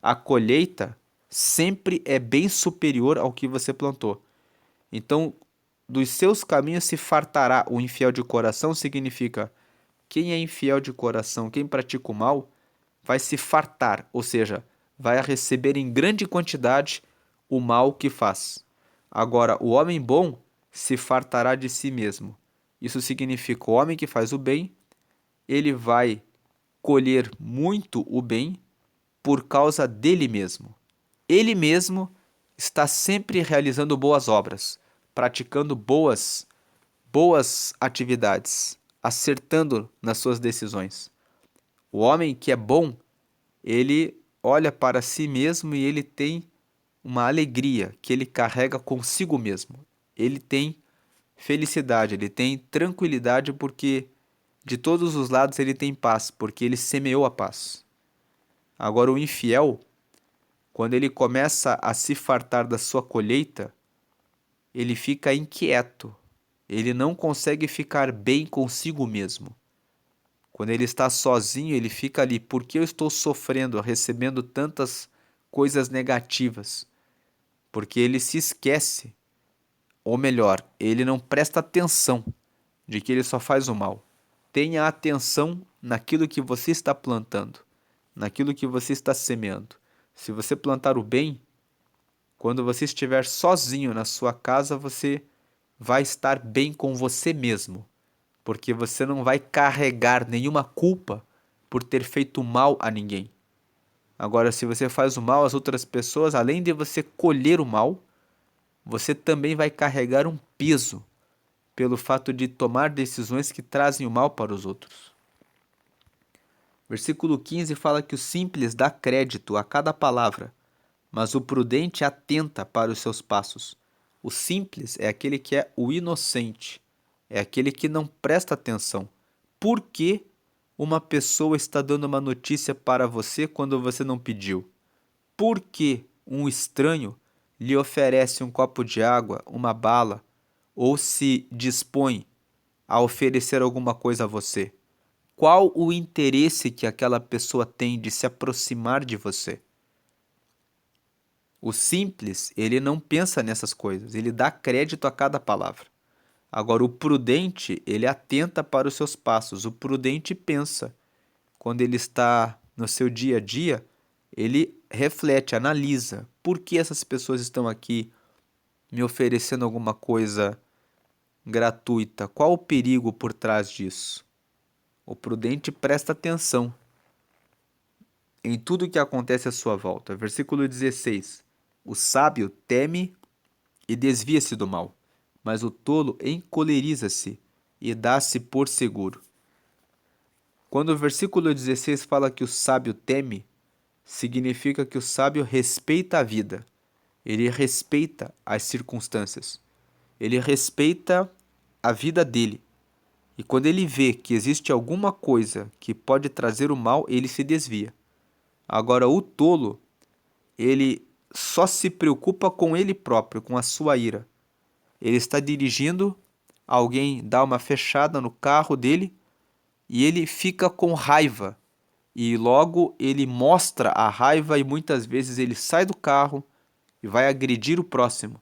A colheita sempre é bem superior ao que você plantou. Então, dos seus caminhos se fartará o infiel de coração, significa quem é infiel de coração, quem pratica o mal, vai se fartar, ou seja, vai receber em grande quantidade o mal que faz. Agora, o homem bom se fartará de si mesmo. Isso significa o homem que faz o bem, ele vai colher muito o bem por causa dele mesmo. Ele mesmo está sempre realizando boas obras, praticando boas atividades, acertando nas suas decisões. O homem que é bom, ele olha para si mesmo e ele tem uma alegria que ele carrega consigo mesmo. Ele tem felicidade, ele tem tranquilidade porque de todos os lados ele tem paz, porque ele semeou a paz. Agora, o infiel, quando ele começa a se fartar da sua colheita, ele fica inquieto, ele não consegue ficar bem consigo mesmo. Quando ele está sozinho, ele fica ali: por que eu estou sofrendo, recebendo tantas coisas negativas? Porque ele se esquece, ou melhor, ele não presta atenção de que ele só faz o mal. Tenha atenção naquilo que você está plantando, naquilo que você está semeando. Se você plantar o bem, quando você estiver sozinho na sua casa, você vai estar bem com você mesmo, porque você não vai carregar nenhuma culpa por ter feito mal a ninguém. Agora, se você faz o mal às outras pessoas, além de você colher o mal, você também vai carregar um peso pelo fato de tomar decisões que trazem o mal para os outros. Versículo 15 fala que o simples dá crédito a cada palavra, mas o prudente atenta para os seus passos. O simples é aquele que é o inocente, é aquele que não presta atenção. Por que uma pessoa está dando uma notícia para você quando você não pediu? Por que um estranho lhe oferece um copo de água, uma bala, ou se dispõe a oferecer alguma coisa a você? Qual o interesse que aquela pessoa tem de se aproximar de você? O simples, ele não pensa nessas coisas, ele dá crédito a cada palavra. Agora, o prudente, ele atenta para os seus passos. O prudente pensa. Quando ele está no seu dia a dia, ele reflete, analisa. Por que essas pessoas estão aqui me oferecendo alguma coisa gratuita? Qual o perigo por trás disso? O prudente presta atenção em tudo que acontece à sua volta. Versículo 16. O sábio teme e desvia-se do mal, mas o tolo encoleriza-se e dá-se por seguro. Quando o versículo 16 fala que o sábio teme, significa que o sábio respeita a vida, ele respeita as circunstâncias, ele respeita a vida dele. E quando ele vê que existe alguma coisa que pode trazer o mal, ele se desvia. Agora, o tolo, ele só se preocupa com ele próprio, com a sua ira. Ele está dirigindo, alguém dá uma fechada no carro dele e ele fica com raiva. E logo ele mostra a raiva e muitas vezes ele sai do carro e vai agredir o próximo.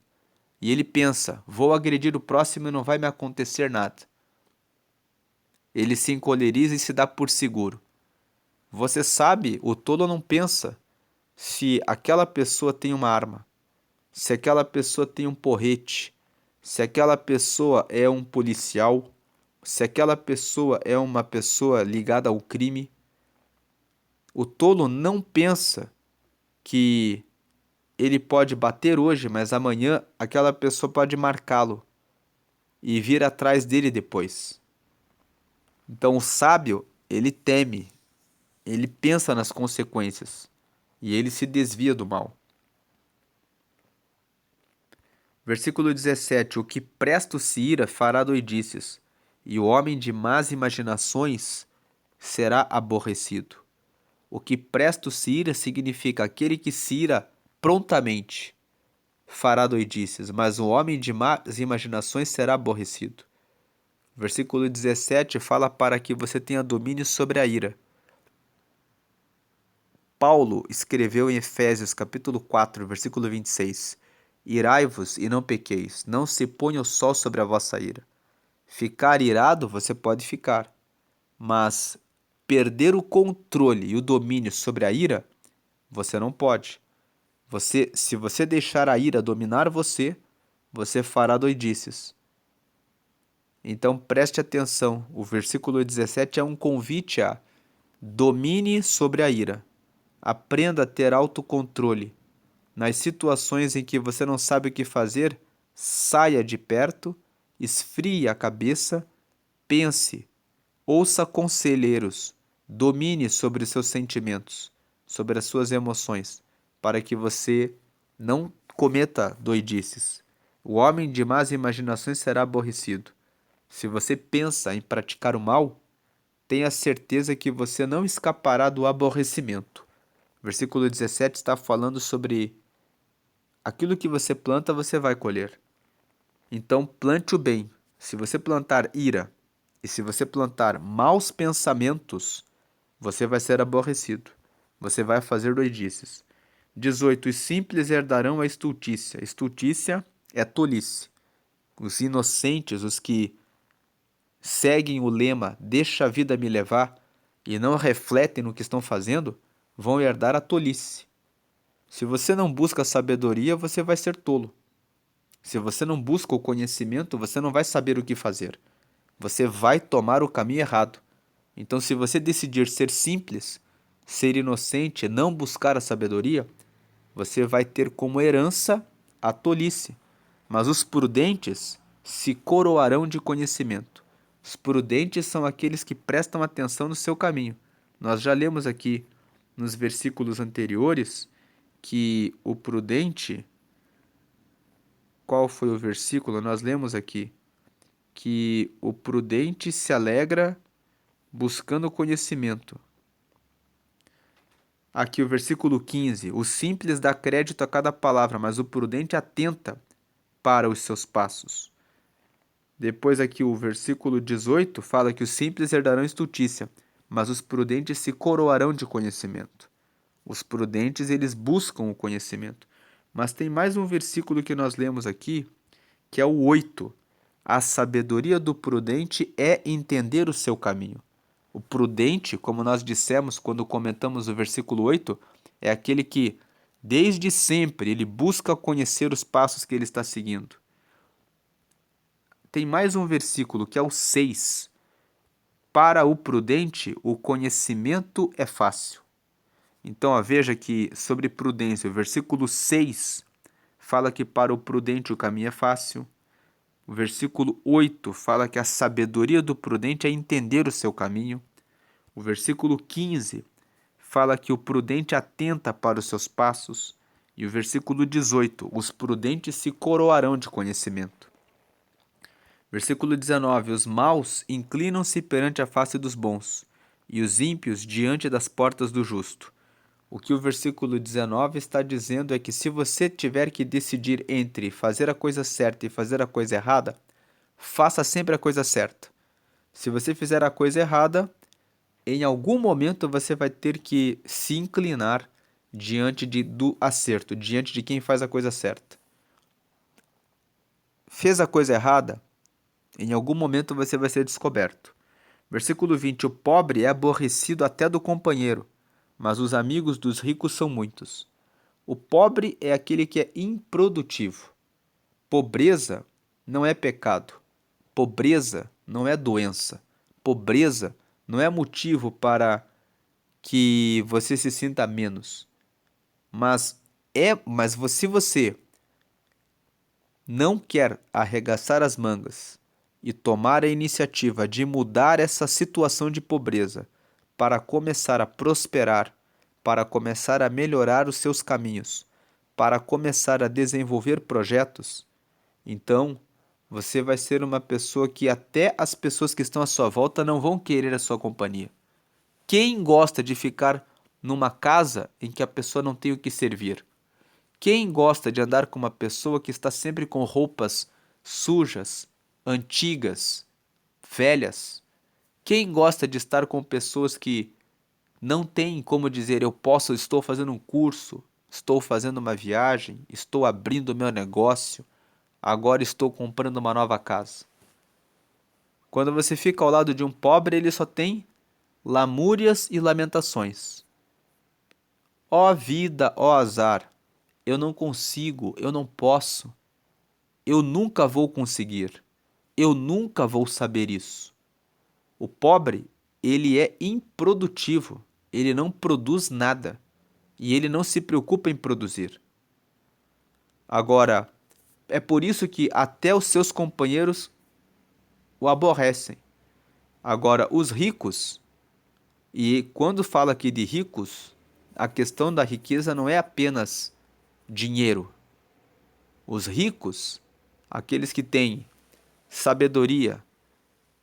E ele pensa, vou agredir o próximo e não vai me acontecer nada. Ele se encoleriza e se dá por seguro. Você sabe, o tolo não pensa se aquela pessoa tem uma arma, se aquela pessoa tem um porrete, se aquela pessoa é um policial, se aquela pessoa é uma pessoa ligada ao crime. O tolo não pensa que ele pode bater hoje, mas amanhã aquela pessoa pode marcá-lo e vir atrás dele depois. Então o sábio, ele teme, ele pensa nas consequências e ele se desvia do mal. Versículo 17: O que presto se ira fará doidices, e o homem de más imaginações será aborrecido. O que presto se ira significa aquele que se ira prontamente fará doidices, mas o homem de más imaginações será aborrecido. Versículo 17 fala para que você tenha domínio sobre a ira. Paulo escreveu em Efésios capítulo 4, versículo 26: Irai-vos e não pequeis, não se ponha o sol sobre a vossa ira. Ficar irado você pode ficar, mas perder o controle e o domínio sobre a ira, você não pode. Se você deixar a ira dominar você, você fará doidices. Então preste atenção, o versículo 17 é um convite a domine sobre a ira. Aprenda a ter autocontrole. Nas situações em que você não sabe o que fazer, saia de perto, esfrie a cabeça, pense, ouça conselheiros, domine sobre seus sentimentos, sobre as suas emoções, para que você não cometa doidices. O homem de más imaginações será aborrecido. Se você pensa em praticar o mal, tenha certeza que você não escapará do aborrecimento. Versículo 17 está falando sobre aquilo que você planta, você vai colher. Então, plante o bem. Se você plantar ira e se você plantar maus pensamentos, você vai ser aborrecido. Você vai fazer doidices. 18. Os simples herdarão a estultícia. Estultícia é tolice. Os inocentes, os que seguem o lema deixa a vida me levar e não refletem no que estão fazendo, vão herdar a tolice. Se você não busca a sabedoria, você vai ser tolo. Se você não busca o conhecimento, você não vai saber o que fazer. Você vai tomar o caminho errado. Então, se você decidir ser simples, ser inocente, não buscar a sabedoria, você vai ter como herança a tolice. Mas os prudentes se coroarão de conhecimento. Os prudentes são aqueles que prestam atenção no seu caminho. Nós já lemos aqui nos versículos anteriores que o prudente. Qual foi o versículo? Nós lemos aqui que o prudente se alegra buscando conhecimento. Aqui o versículo 15: o simples dá crédito a cada palavra, mas o prudente atenta para os seus passos. Depois aqui o versículo 18 fala que os simples herdarão estultícia, mas os prudentes se coroarão de conhecimento. Os prudentes, eles buscam o conhecimento. Mas tem mais um versículo que nós lemos aqui, que é o 8. A sabedoria do prudente é entender o seu caminho. O prudente, como nós dissemos quando comentamos o versículo 8, é aquele que, desde sempre, ele busca conhecer os passos que ele está seguindo. Tem mais um versículo, que é o 6. Para o prudente, o conhecimento é fácil. Então, ó, veja que sobre prudência, o versículo 6 fala que para o prudente o caminho é fácil. O versículo 8 fala que a sabedoria do prudente é entender o seu caminho. O versículo 15 fala que o prudente atenta para os seus passos. E o versículo 18, os prudentes se coroarão de conhecimento. Versículo 19, os maus inclinam-se perante a face dos bons, e os ímpios diante das portas do justo. O que o versículo 19 está dizendo é que se você tiver que decidir entre fazer a coisa certa e fazer a coisa errada, faça sempre a coisa certa. Se você fizer a coisa errada, em algum momento você vai ter que se inclinar diante do acerto, diante de quem faz a coisa certa. Fez a coisa errada, em algum momento você vai ser descoberto. Versículo 20, o pobre é aborrecido até do companheiro, mas os amigos dos ricos são muitos. O pobre é aquele que é improdutivo. Pobreza não é pecado. Pobreza não é doença. Pobreza não é motivo para que você se sinta menos. Se você não quer arregaçar as mangas e tomar a iniciativa de mudar essa situação de pobreza para começar a prosperar, para começar a melhorar os seus caminhos, para começar a desenvolver projetos, então você vai ser uma pessoa que até as pessoas que estão à sua volta não vão querer a sua companhia. Quem gosta de ficar numa casa em que a pessoa não tem o que servir? Quem gosta de andar com uma pessoa que está sempre com roupas sujas, antigas, velhas? Quem gosta de estar com pessoas que não têm como dizer estou fazendo um curso, estou fazendo uma viagem, estou abrindo meu negócio, agora estou comprando uma nova casa? Quando você fica ao lado de um pobre, ele só tem lamúrias e lamentações. Ó vida, ó azar, eu não consigo, eu não posso, eu nunca vou conseguir, eu nunca vou saber isso. O pobre, ele é improdutivo, ele não produz nada e ele não se preocupa em produzir. Agora, é por isso que até os seus companheiros o aborrecem. Agora, os ricos, e quando fala aqui de ricos, a questão da riqueza não é apenas dinheiro. Os ricos, aqueles que têm sabedoria,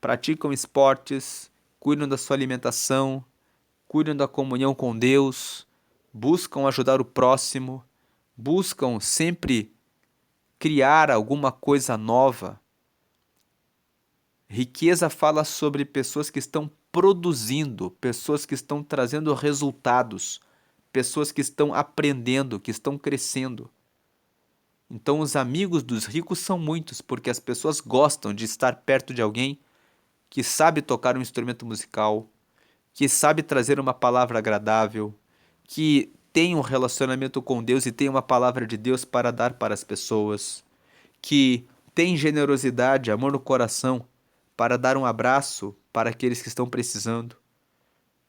praticam esportes, cuidam da sua alimentação, cuidam da comunhão com Deus, buscam ajudar o próximo, buscam sempre criar alguma coisa nova. Riqueza fala sobre pessoas que estão produzindo, pessoas que estão trazendo resultados, pessoas que estão aprendendo, que estão crescendo. Então, os amigos dos ricos são muitos, porque as pessoas gostam de estar perto de alguém que sabe tocar um instrumento musical, que sabe trazer uma palavra agradável, que tem um relacionamento com Deus e tem uma palavra de Deus para dar para as pessoas, que tem generosidade, amor no coração para dar um abraço para aqueles que estão precisando.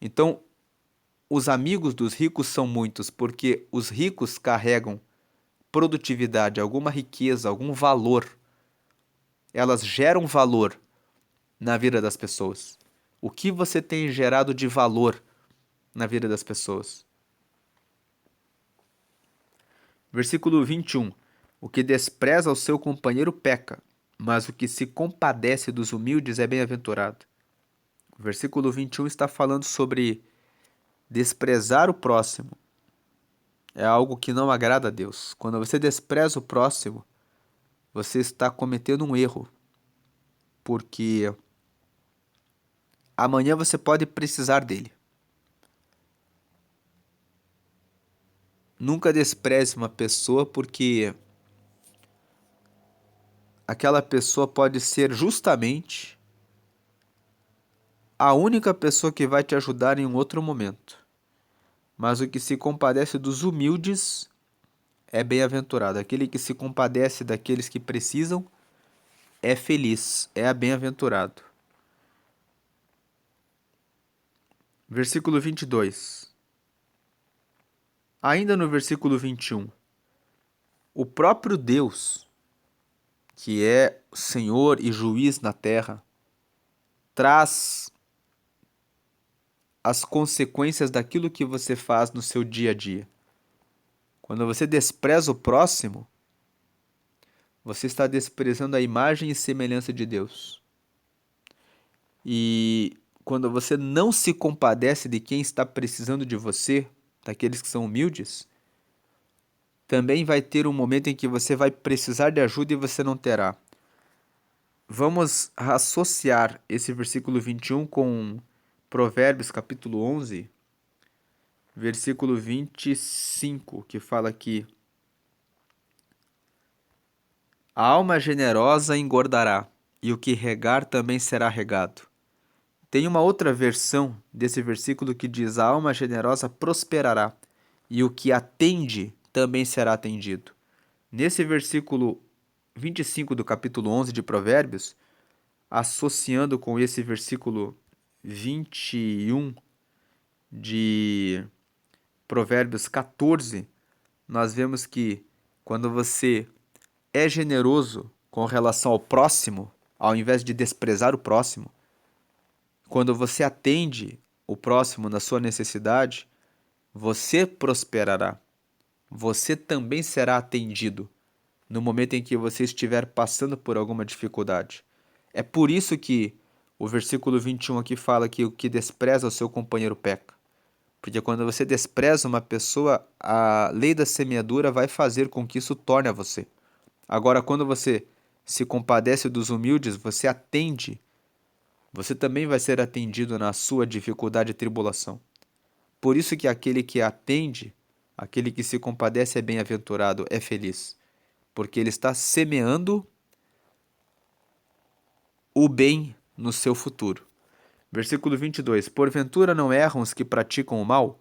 Então, os amigos dos ricos são muitos, porque os ricos carregam produtividade, alguma riqueza, algum valor. Elas geram valor na vida das pessoas. O que você tem gerado de valor na vida das pessoas? Versículo 21. O que despreza o seu companheiro peca, mas o que se compadece dos humildes é bem-aventurado. O versículo 21 está falando sobre desprezar o próximo. É algo que não agrada a Deus. Quando você despreza o próximo, você está cometendo um erro, porque amanhã você pode precisar dele. Nunca despreze uma pessoa, porque aquela pessoa pode ser justamente a única pessoa que vai te ajudar em um outro momento. Mas o que se compadece dos humildes é bem-aventurado. Aquele que se compadece daqueles que precisam é feliz, é bem-aventurado. Versículo 22. Ainda no versículo 21. O próprio Deus, que é Senhor e juiz na terra, traz as consequências daquilo que você faz no seu dia a dia. Quando você despreza o próximo, você está desprezando a imagem e semelhança de Deus. E quando você não se compadece de quem está precisando de você, daqueles que são humildes, também vai ter um momento em que você vai precisar de ajuda e você não terá. Vamos associar esse versículo 21 com Provérbios capítulo 11, versículo 25, que fala que a alma generosa engordará, e o que regar também será regado. Tem uma outra versão desse versículo que diz: a alma generosa prosperará, e o que atende também será atendido. Nesse versículo 25 do capítulo 11 de Provérbios, associando com esse versículo 21 de Provérbios 14, nós vemos que quando você é generoso com relação ao próximo, ao invés de desprezar o próximo, quando você atende o próximo na sua necessidade, você prosperará. Você também será atendido no momento em que você estiver passando por alguma dificuldade. É por isso que o versículo 21 aqui fala que o que despreza o seu companheiro peca. Porque quando você despreza uma pessoa, a lei da semeadura vai fazer com que isso torne a você. Agora, quando você se compadece dos humildes, você atende, você também vai ser atendido na sua dificuldade e tribulação. Por isso que aquele que atende, aquele que se compadece é bem-aventurado, é feliz, porque ele está semeando o bem no seu futuro. Versículo 22. Porventura não erram os que praticam o mal,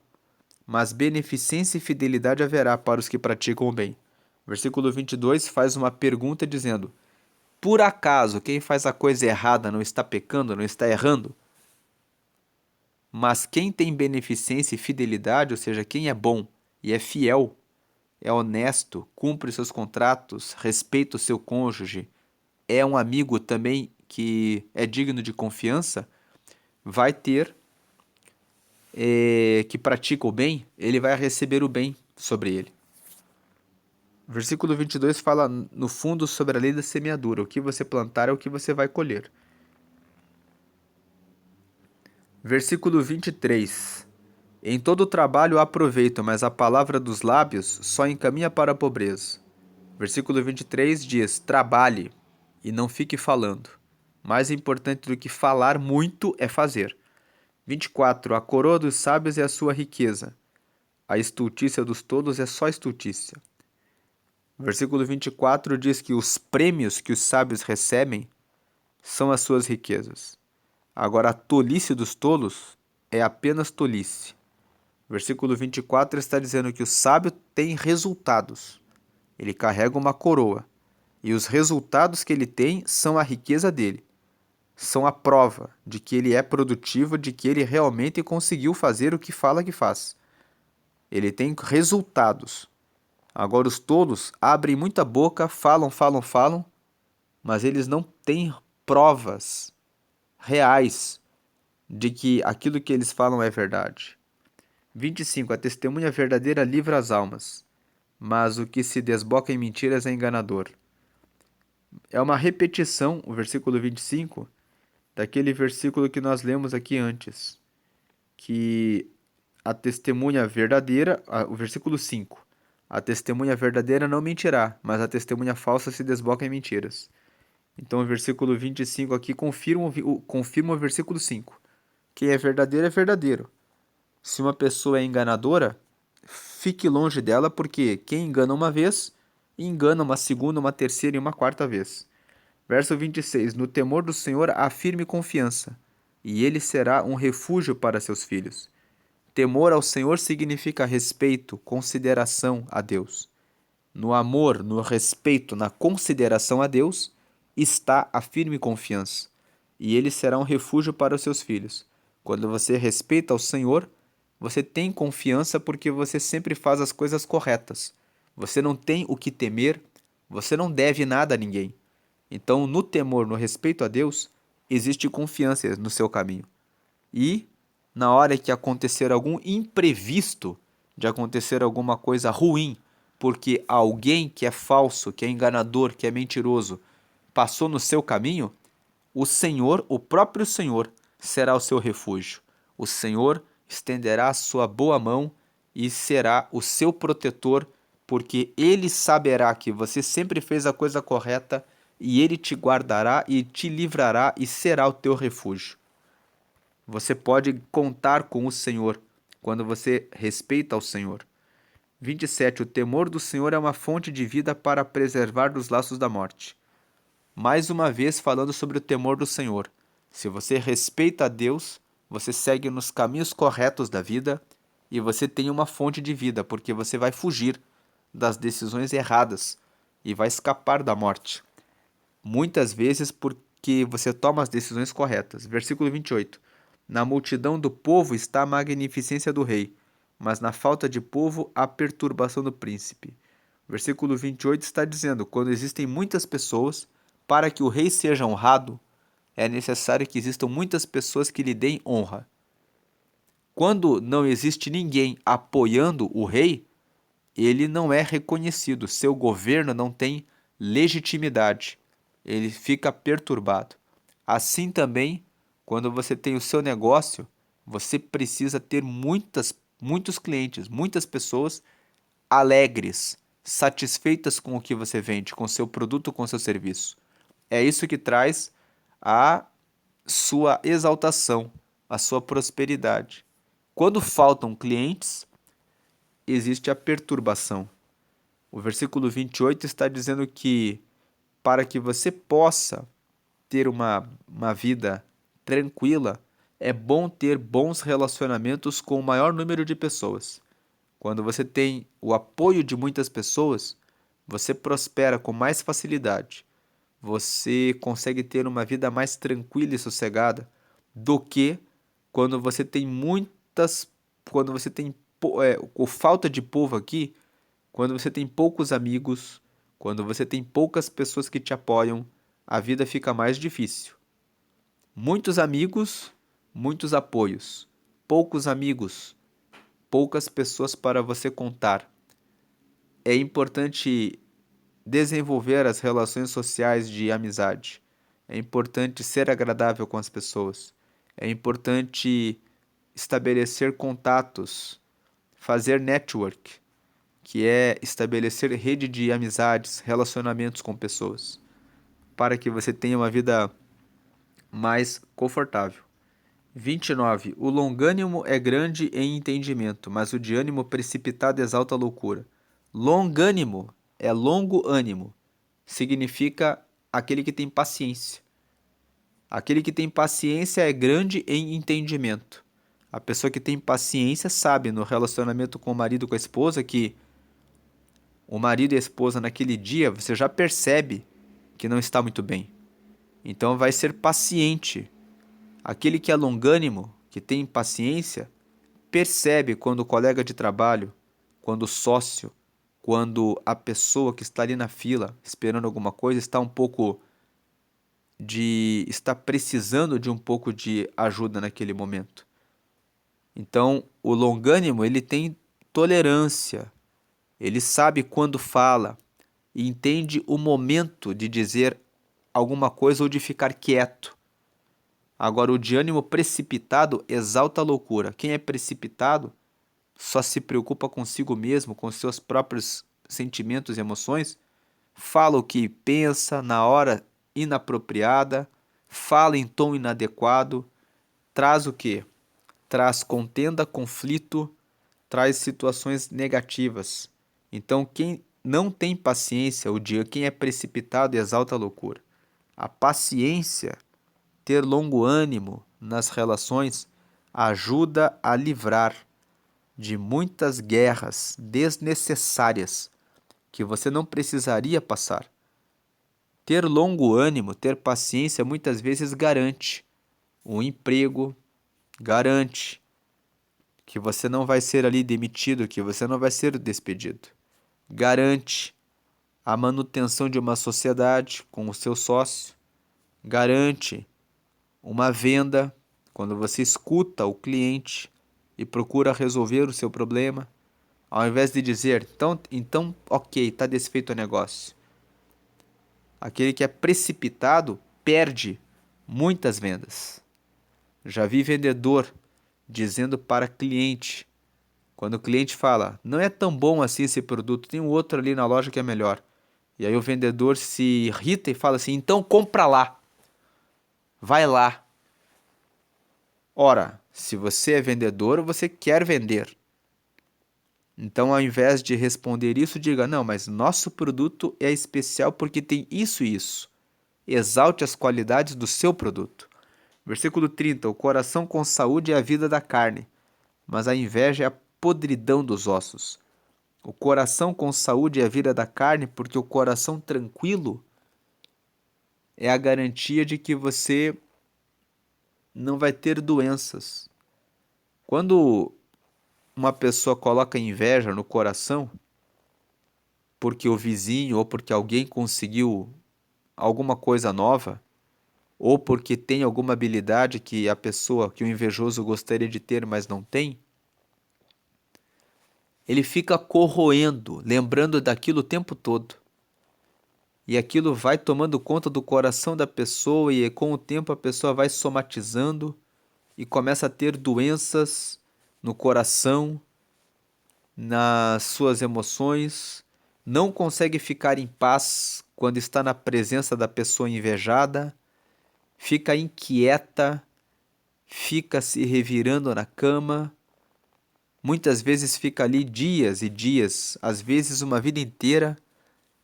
mas beneficência e fidelidade haverá para os que praticam o bem. Versículo 22 faz uma pergunta dizendo: por acaso quem faz a coisa errada não está pecando, não está errando? Mas quem tem beneficência e fidelidade, ou seja, quem é bom e é fiel, é honesto, cumpre seus contratos, respeita o seu cônjuge, é um amigo também que é digno de confiança, vai ter, que pratica o bem, ele vai receber o bem sobre ele. Versículo 22 fala, no fundo, sobre a lei da semeadura. O que você plantar é o que você vai colher. Versículo 23. Em todo o trabalho há proveito, mas a palavra dos lábios só encaminha para a pobreza. Versículo 23 diz: trabalhe e não fique falando. Mais importante do que falar muito é fazer. 24. A coroa dos sábios é a sua riqueza. A estultícia dos tolos é só estultícia. Versículo 24 diz que os prêmios que os sábios recebem são as suas riquezas. Agora, a tolice dos tolos é apenas tolice. Versículo 24 está dizendo que o sábio tem resultados. Ele carrega uma coroa. E os resultados que ele tem são a riqueza dele. São a prova de que ele é produtivo, de que ele realmente conseguiu fazer o que fala que faz. Ele tem resultados. Agora os tolos abrem muita boca, falam, falam, falam, mas eles não têm provas reais de que aquilo que eles falam é verdade. 25. A testemunha verdadeira livra as almas, mas o que se desboca em mentiras é enganador. É uma repetição, o versículo 25, daquele versículo que nós lemos aqui antes, que a testemunha verdadeira, o versículo 5, a testemunha verdadeira não mentirá, mas a testemunha falsa se desboca em mentiras. Então o versículo 25 aqui confirma o versículo 5. Quem é verdadeiro é verdadeiro. Se uma pessoa é enganadora, fique longe dela, porque quem engana uma vez, engana uma segunda, uma terceira e uma quarta vez. Verso 26. No temor do Senhor há firme confiança, e ele será um refúgio para seus filhos. Temor ao Senhor significa respeito, consideração a Deus. No amor, no respeito, na consideração a Deus, está a firme confiança, e ele será um refúgio para os seus filhos. Quando você respeita ao Senhor, você tem confiança porque você sempre faz as coisas corretas. Você não tem o que temer, você não deve nada a ninguém. Então, no temor, no respeito a Deus, existe confiança no seu caminho. E, na hora que acontecer algum imprevisto, de acontecer alguma coisa ruim, porque alguém que é falso, que é enganador, que é mentiroso, passou no seu caminho, o Senhor, o próprio Senhor, será o seu refúgio. O Senhor estenderá a sua boa mão e será o seu protetor, porque ele saberá que você sempre fez a coisa correta e ele te guardará e te livrará e será o teu refúgio. Você pode contar com o Senhor quando você respeita ao Senhor. 27. O temor do Senhor é uma fonte de vida para preservar dos laços da morte. Mais uma vez falando sobre o temor do Senhor. Se você respeita a Deus, você segue nos caminhos corretos da vida e você tem uma fonte de vida, porque você vai fugir das decisões erradas e vai escapar da morte. Muitas vezes porque você toma as decisões corretas. Versículo 28. Na multidão do povo está a magnificência do rei, mas na falta de povo a perturbação do príncipe. Versículo 28 está dizendo: quando existem muitas pessoas, para que o rei seja honrado, é necessário que existam muitas pessoas que lhe deem honra. Quando não existe ninguém apoiando o rei, ele não é reconhecido, seu governo não tem legitimidade, ele fica perturbado. Assim também, quando você tem o seu negócio, você precisa ter muitos clientes, muitas pessoas alegres, satisfeitas com o que você vende, com o seu produto, com o seu serviço. É isso que traz a sua exaltação, a sua prosperidade. Quando faltam clientes, existe a perturbação. O versículo 28 está dizendo que para que você possa ter uma vida tranquila, é bom ter bons relacionamentos com o maior número de pessoas. Quando você tem o apoio de muitas pessoas, você prospera com mais facilidade. Você consegue ter uma vida mais tranquila e sossegada do que quando você tem quando você tem falta de povo aqui, quando você tem poucos amigos, quando você tem poucas pessoas que te apoiam, a vida fica mais difícil. Muitos amigos, muitos apoios. Poucos amigos, poucas pessoas para você contar. É importante desenvolver as relações sociais de amizade. É importante ser agradável com as pessoas. É importante estabelecer contatos, fazer network, que é estabelecer rede de amizades, relacionamentos com pessoas, para que você tenha uma vida mais confortável. 29. O longânimo é grande em entendimento, mas o de ânimo precipitado exalta a loucura. Longânimo é longo ânimo. Significa aquele que tem paciência. Aquele que tem paciência é grande em entendimento. A pessoa que tem paciência sabe no relacionamento com o marido e com a esposa que o marido e a esposa naquele dia você já percebe que não está muito bem. Então vai ser paciente. Aquele que é longânimo, que tem paciência, percebe quando o colega de trabalho, quando o sócio, quando a pessoa que está ali na fila esperando alguma coisa está precisando de um pouco de ajuda naquele momento. Então, o longânimo, ele tem tolerância, ele sabe quando fala e entende o momento de dizer alguma coisa ou de ficar quieto. Agora, o de ânimo precipitado exalta a loucura. Quem é precipitado só se preocupa consigo mesmo, com seus próprios sentimentos e emoções, fala o que pensa na hora inapropriada, fala em tom inadequado, traz o quê? Traz contenda, conflito, traz situações negativas. Então, quem não tem paciência, quem é precipitado exalta a loucura. A paciência, ter longo ânimo nas relações, ajuda a livrar de muitas guerras desnecessárias que você não precisaria passar. Ter longo ânimo, ter paciência, muitas vezes garante um emprego, garante que você não vai ser ali demitido, que você não vai ser despedido. Garante a manutenção de uma sociedade com o seu sócio, garante uma venda quando você escuta o cliente e procura resolver o seu problema, ao invés de dizer, então ok, está desfeito o negócio. Aquele que é precipitado perde muitas vendas. Já vi vendedor dizendo para cliente, quando o cliente fala, não é tão bom assim esse produto, tem um outro ali na loja que é melhor. E aí o vendedor se irrita e fala assim, então compra lá, vai lá. Ora, se você é vendedor, você quer vender. Então, ao invés de responder isso, diga, não, mas nosso produto é especial porque tem isso e isso. Exalte as qualidades do seu produto. Versículo 30. O coração com saúde é a vida da carne, mas a inveja é a podridão dos ossos. O coração com saúde é a vida da carne, porque o coração tranquilo é a garantia de que você não vai ter doenças. Quando uma pessoa coloca inveja no coração, porque o vizinho ou porque alguém conseguiu alguma coisa nova, ou porque tem alguma habilidade que que o invejoso gostaria de ter, mas não tem, ele fica corroendo, lembrando daquilo o tempo todo. E aquilo vai tomando conta do coração da pessoa e com o tempo a pessoa vai somatizando e começa a ter doenças no coração, nas suas emoções, não consegue ficar em paz quando está na presença da pessoa invejada, fica inquieta, fica se revirando na cama, muitas vezes fica ali dias e dias, às vezes uma vida inteira,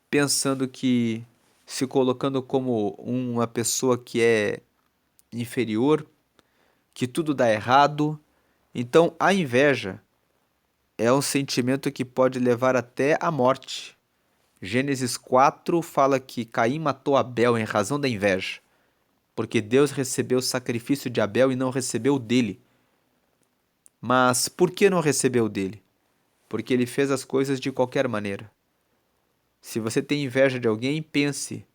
pensando que se colocando como uma pessoa que é inferior, que tudo dá errado. Então, a inveja é um sentimento que pode levar até a morte. Gênesis 4 fala que Caim matou Abel em razão da inveja, porque Deus recebeu o sacrifício de Abel e não recebeu o dele. Mas por que não recebeu o dele? Porque ele fez as coisas de qualquer maneira. Se você tem inveja de alguém, pense: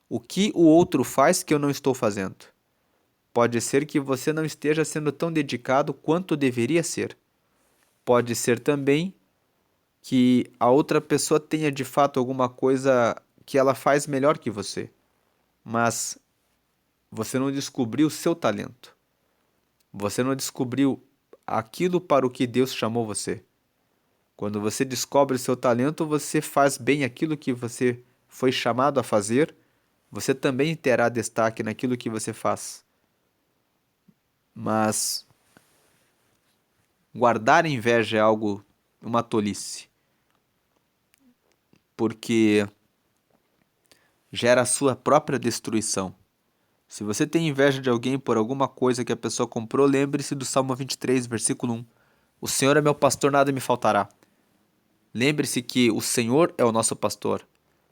o que o outro faz que eu não estou fazendo? Pode ser que você não esteja sendo tão dedicado quanto deveria ser. Pode ser também que a outra pessoa tenha de fato alguma coisa que ela faz melhor que você, mas você não descobriu o seu talento. Você não descobriu aquilo para o que Deus chamou você. Quando você descobre o seu talento, você faz bem aquilo que você foi chamado a fazer, você também terá destaque naquilo que você faz. Mas guardar inveja é uma tolice, porque gera a sua própria destruição. Se você tem inveja de alguém por alguma coisa que a pessoa comprou, lembre-se do Salmo 23, versículo 1. O Senhor é meu pastor, nada me faltará. Lembre-se que o Senhor é o nosso pastor.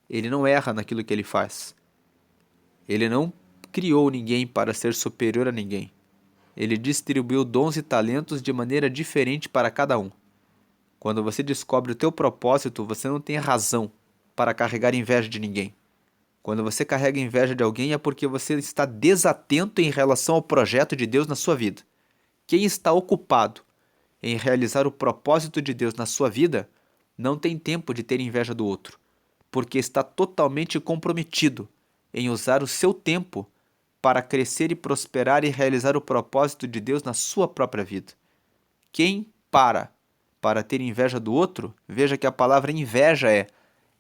Ele não erra naquilo que ele faz. Ele não criou ninguém para ser superior a ninguém. Ele distribuiu dons e talentos de maneira diferente para cada um. Quando você descobre o teu propósito, você não tem razão para carregar inveja de ninguém. Quando você carrega inveja de alguém é porque você está desatento em relação ao projeto de Deus na sua vida. Quem está ocupado em realizar o propósito de Deus na sua vida não tem tempo de ter inveja do outro, porque está totalmente comprometido em usar o seu tempo para crescer e prosperar e realizar o propósito de Deus na sua própria vida. Quem para ter inveja do outro, veja que a palavra inveja é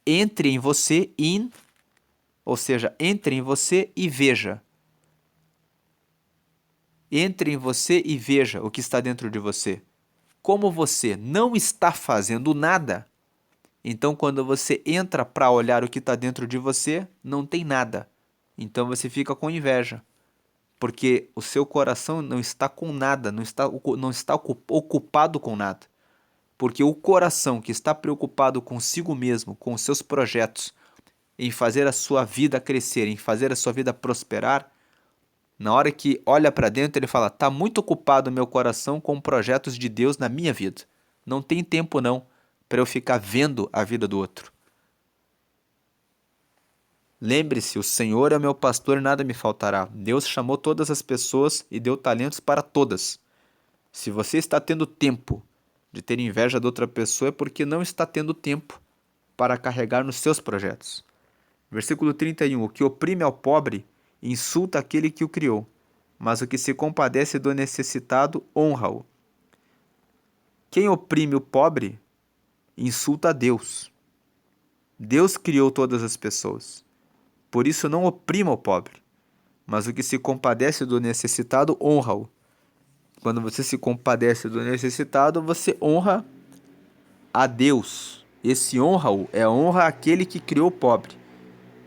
entre em você, ou seja, entre em você e veja. Entre em você e veja o que está dentro de você. Como você não está fazendo nada, então quando você entra para olhar o que está dentro de você, não tem nada. Então você fica com inveja, porque o seu coração não está com nada, não está ocupado com nada. Porque o coração que está preocupado consigo mesmo, com os seus projetos, em fazer a sua vida crescer, em fazer a sua vida prosperar, na hora que olha para dentro, ele fala: "Tá muito ocupado meu coração com projetos de Deus na minha vida. Não tem tempo não para eu ficar vendo a vida do outro." Lembre-se, o Senhor é meu pastor e nada me faltará. Deus chamou todas as pessoas e deu talentos para todas. Se você está tendo tempo de ter inveja de outra pessoa, é porque não está tendo tempo para carregar nos seus projetos. Versículo 31. O que oprime ao pobre insulta aquele que o criou, mas o que se compadece do necessitado honra-o. Quem oprime o pobre insulta a Deus. Deus criou todas as pessoas. Por isso não oprima o pobre, mas o que se compadece do necessitado honra-o. Quando você se compadece do necessitado, você honra a Deus. Esse honra-o é honra àquele que criou o pobre.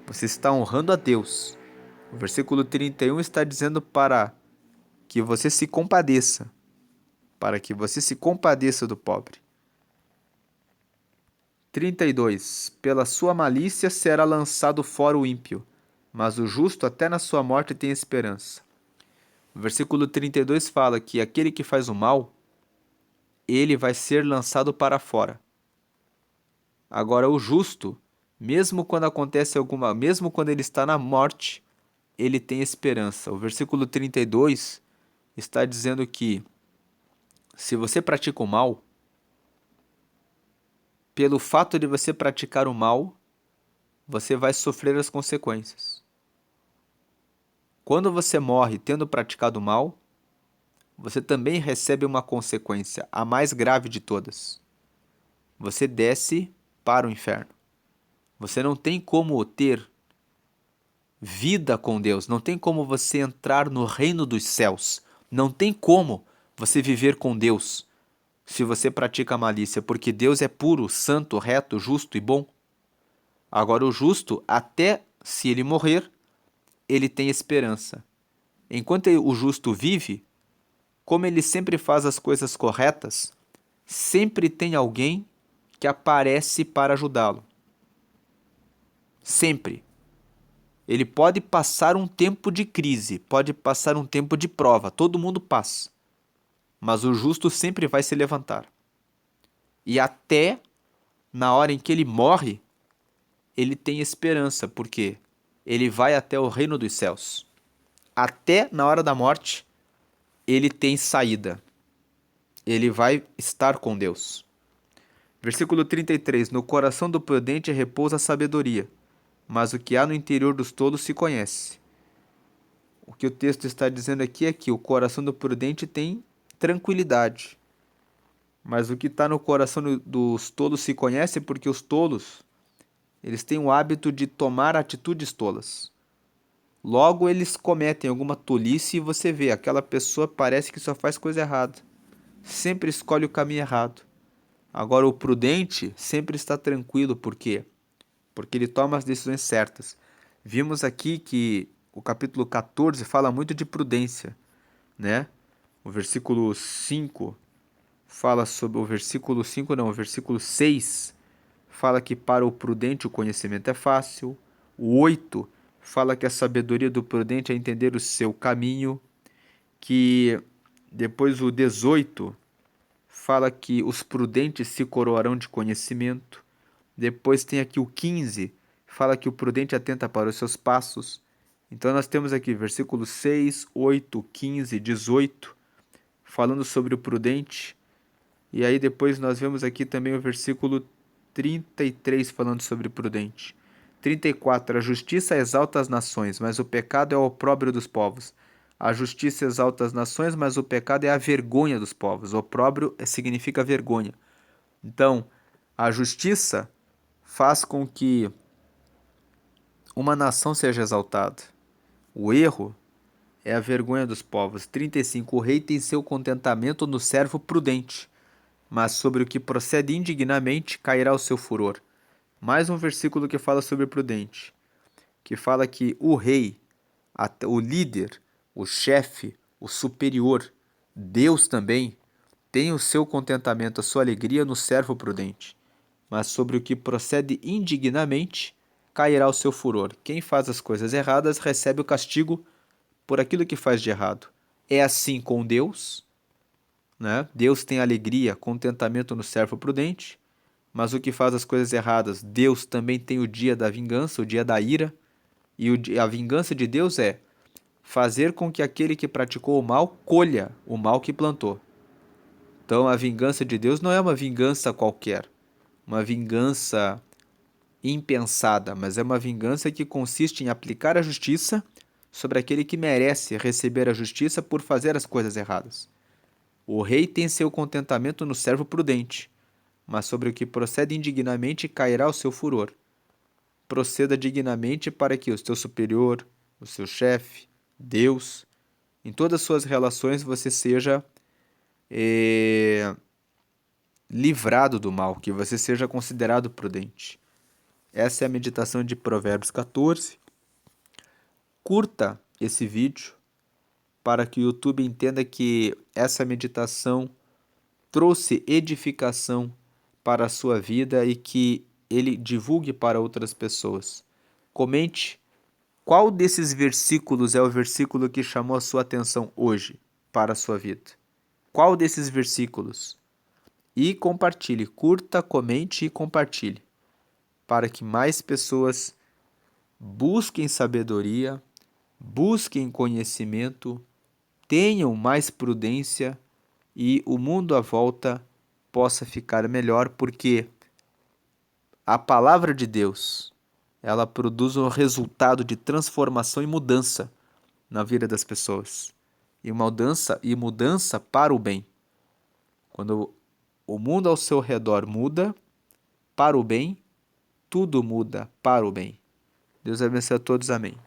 Você está honrando a Deus. O versículo 31 está dizendo para que você se compadeça, para que você se compadeça do pobre. 32. Pela sua malícia será lançado fora o ímpio, mas o justo até na sua morte tem esperança. O versículo 32 fala que aquele que faz o mal, ele vai ser lançado para fora. Agora o justo, mesmo quando ele está na morte, ele tem esperança. O versículo 32 está dizendo que se você pratica o mal, pelo fato de você praticar o mal, você vai sofrer as consequências. Quando você morre tendo praticado o mal, você também recebe uma consequência, a mais grave de todas. Você desce para o inferno. Você não tem como ter vida com Deus, não tem como você entrar no reino dos céus, não tem como você viver com Deus se você pratica a malícia, porque Deus é puro, santo, reto, justo e bom. Agora o justo, até se ele morrer, ele tem esperança. Enquanto o justo vive, como ele sempre faz as coisas corretas, sempre tem alguém que aparece para ajudá-lo. Sempre. Ele pode passar um tempo de crise, pode passar um tempo de prova, todo mundo passa. Mas o justo sempre vai se levantar. E até na hora em que ele morre, ele tem esperança, porque ele vai até o reino dos céus. Até na hora da morte, ele tem saída. Ele vai estar com Deus. Versículo 33. No coração do prudente repousa a sabedoria, mas o que há no interior dos tolos se conhece. O que o texto está dizendo aqui é que o coração do prudente tem tranquilidade. Mas o que está no coração dos tolos se conhece porque os tolos, eles têm o hábito de tomar atitudes tolas. Logo eles cometem alguma tolice e você vê, aquela pessoa parece que só faz coisa errada. Sempre escolhe o caminho errado. Agora o prudente sempre está tranquilo, por quê? Porque ele toma as decisões certas. Vimos aqui que o capítulo 14 fala muito de prudência, né? O versículo 5 fala sobre o versículo 5 não, o versículo 6 fala que para o prudente o conhecimento é fácil. O 8 fala que a sabedoria do prudente é entender o seu caminho, que depois o 18 fala que os prudentes se coroarão de conhecimento. Depois tem aqui o 15, fala que o prudente atenta para os seus passos. Então nós temos aqui versículos 6, 8, 15, 18, falando sobre o prudente. E aí depois nós vemos aqui também o versículo 33 falando sobre o prudente. 34, a justiça exalta as nações, mas o pecado é o opróbrio dos povos. A justiça exalta as nações, mas o pecado é a vergonha dos povos. Opróbrio significa vergonha. Então, a justiça faz com que uma nação seja exaltada. O erro é a vergonha dos povos. 35, o rei tem seu contentamento no servo prudente, mas sobre o que procede indignamente cairá o seu furor. Mais um versículo que fala sobre o prudente, que fala que o rei, o líder, o chefe, o superior, Deus também, tem o seu contentamento, a sua alegria no servo prudente, mas sobre o que procede indignamente cairá o seu furor. Quem faz as coisas erradas recebe o castigo por aquilo que faz de errado. É assim com Deus, né? Deus tem alegria, contentamento no servo prudente, mas o que faz as coisas erradas, Deus também tem o dia da vingança, o dia da ira, e a vingança de Deus é fazer com que aquele que praticou o mal colha o mal que plantou. Então a vingança de Deus não é uma vingança qualquer, uma vingança impensada, mas é uma vingança que consiste em aplicar a justiça sobre aquele que merece receber a justiça por fazer as coisas erradas. O rei tem seu contentamento no servo prudente, mas sobre o que procede indignamente cairá o seu furor. Proceda dignamente para que o teu superior, o seu chefe, Deus, em todas as suas relações você seja livrado do mal, que você seja considerado prudente. Essa é a meditação de Provérbios 14. Curta esse vídeo para que o YouTube entenda que essa meditação trouxe edificação para a sua vida e que ele divulgue para outras pessoas. Comente qual desses versículos é o versículo que chamou a sua atenção hoje para a sua vida. Qual desses versículos? E compartilhe, curta, comente e compartilhe, para que mais pessoas busquem sabedoria, busquem conhecimento, tenham mais prudência e o mundo à volta possa ficar melhor, porque a palavra de Deus, ela produz um resultado de transformação e mudança na vida das pessoas. E mudança para o bem. Quando o mundo ao seu redor muda para o bem, tudo muda para o bem. Deus abençoe a todos. Amém.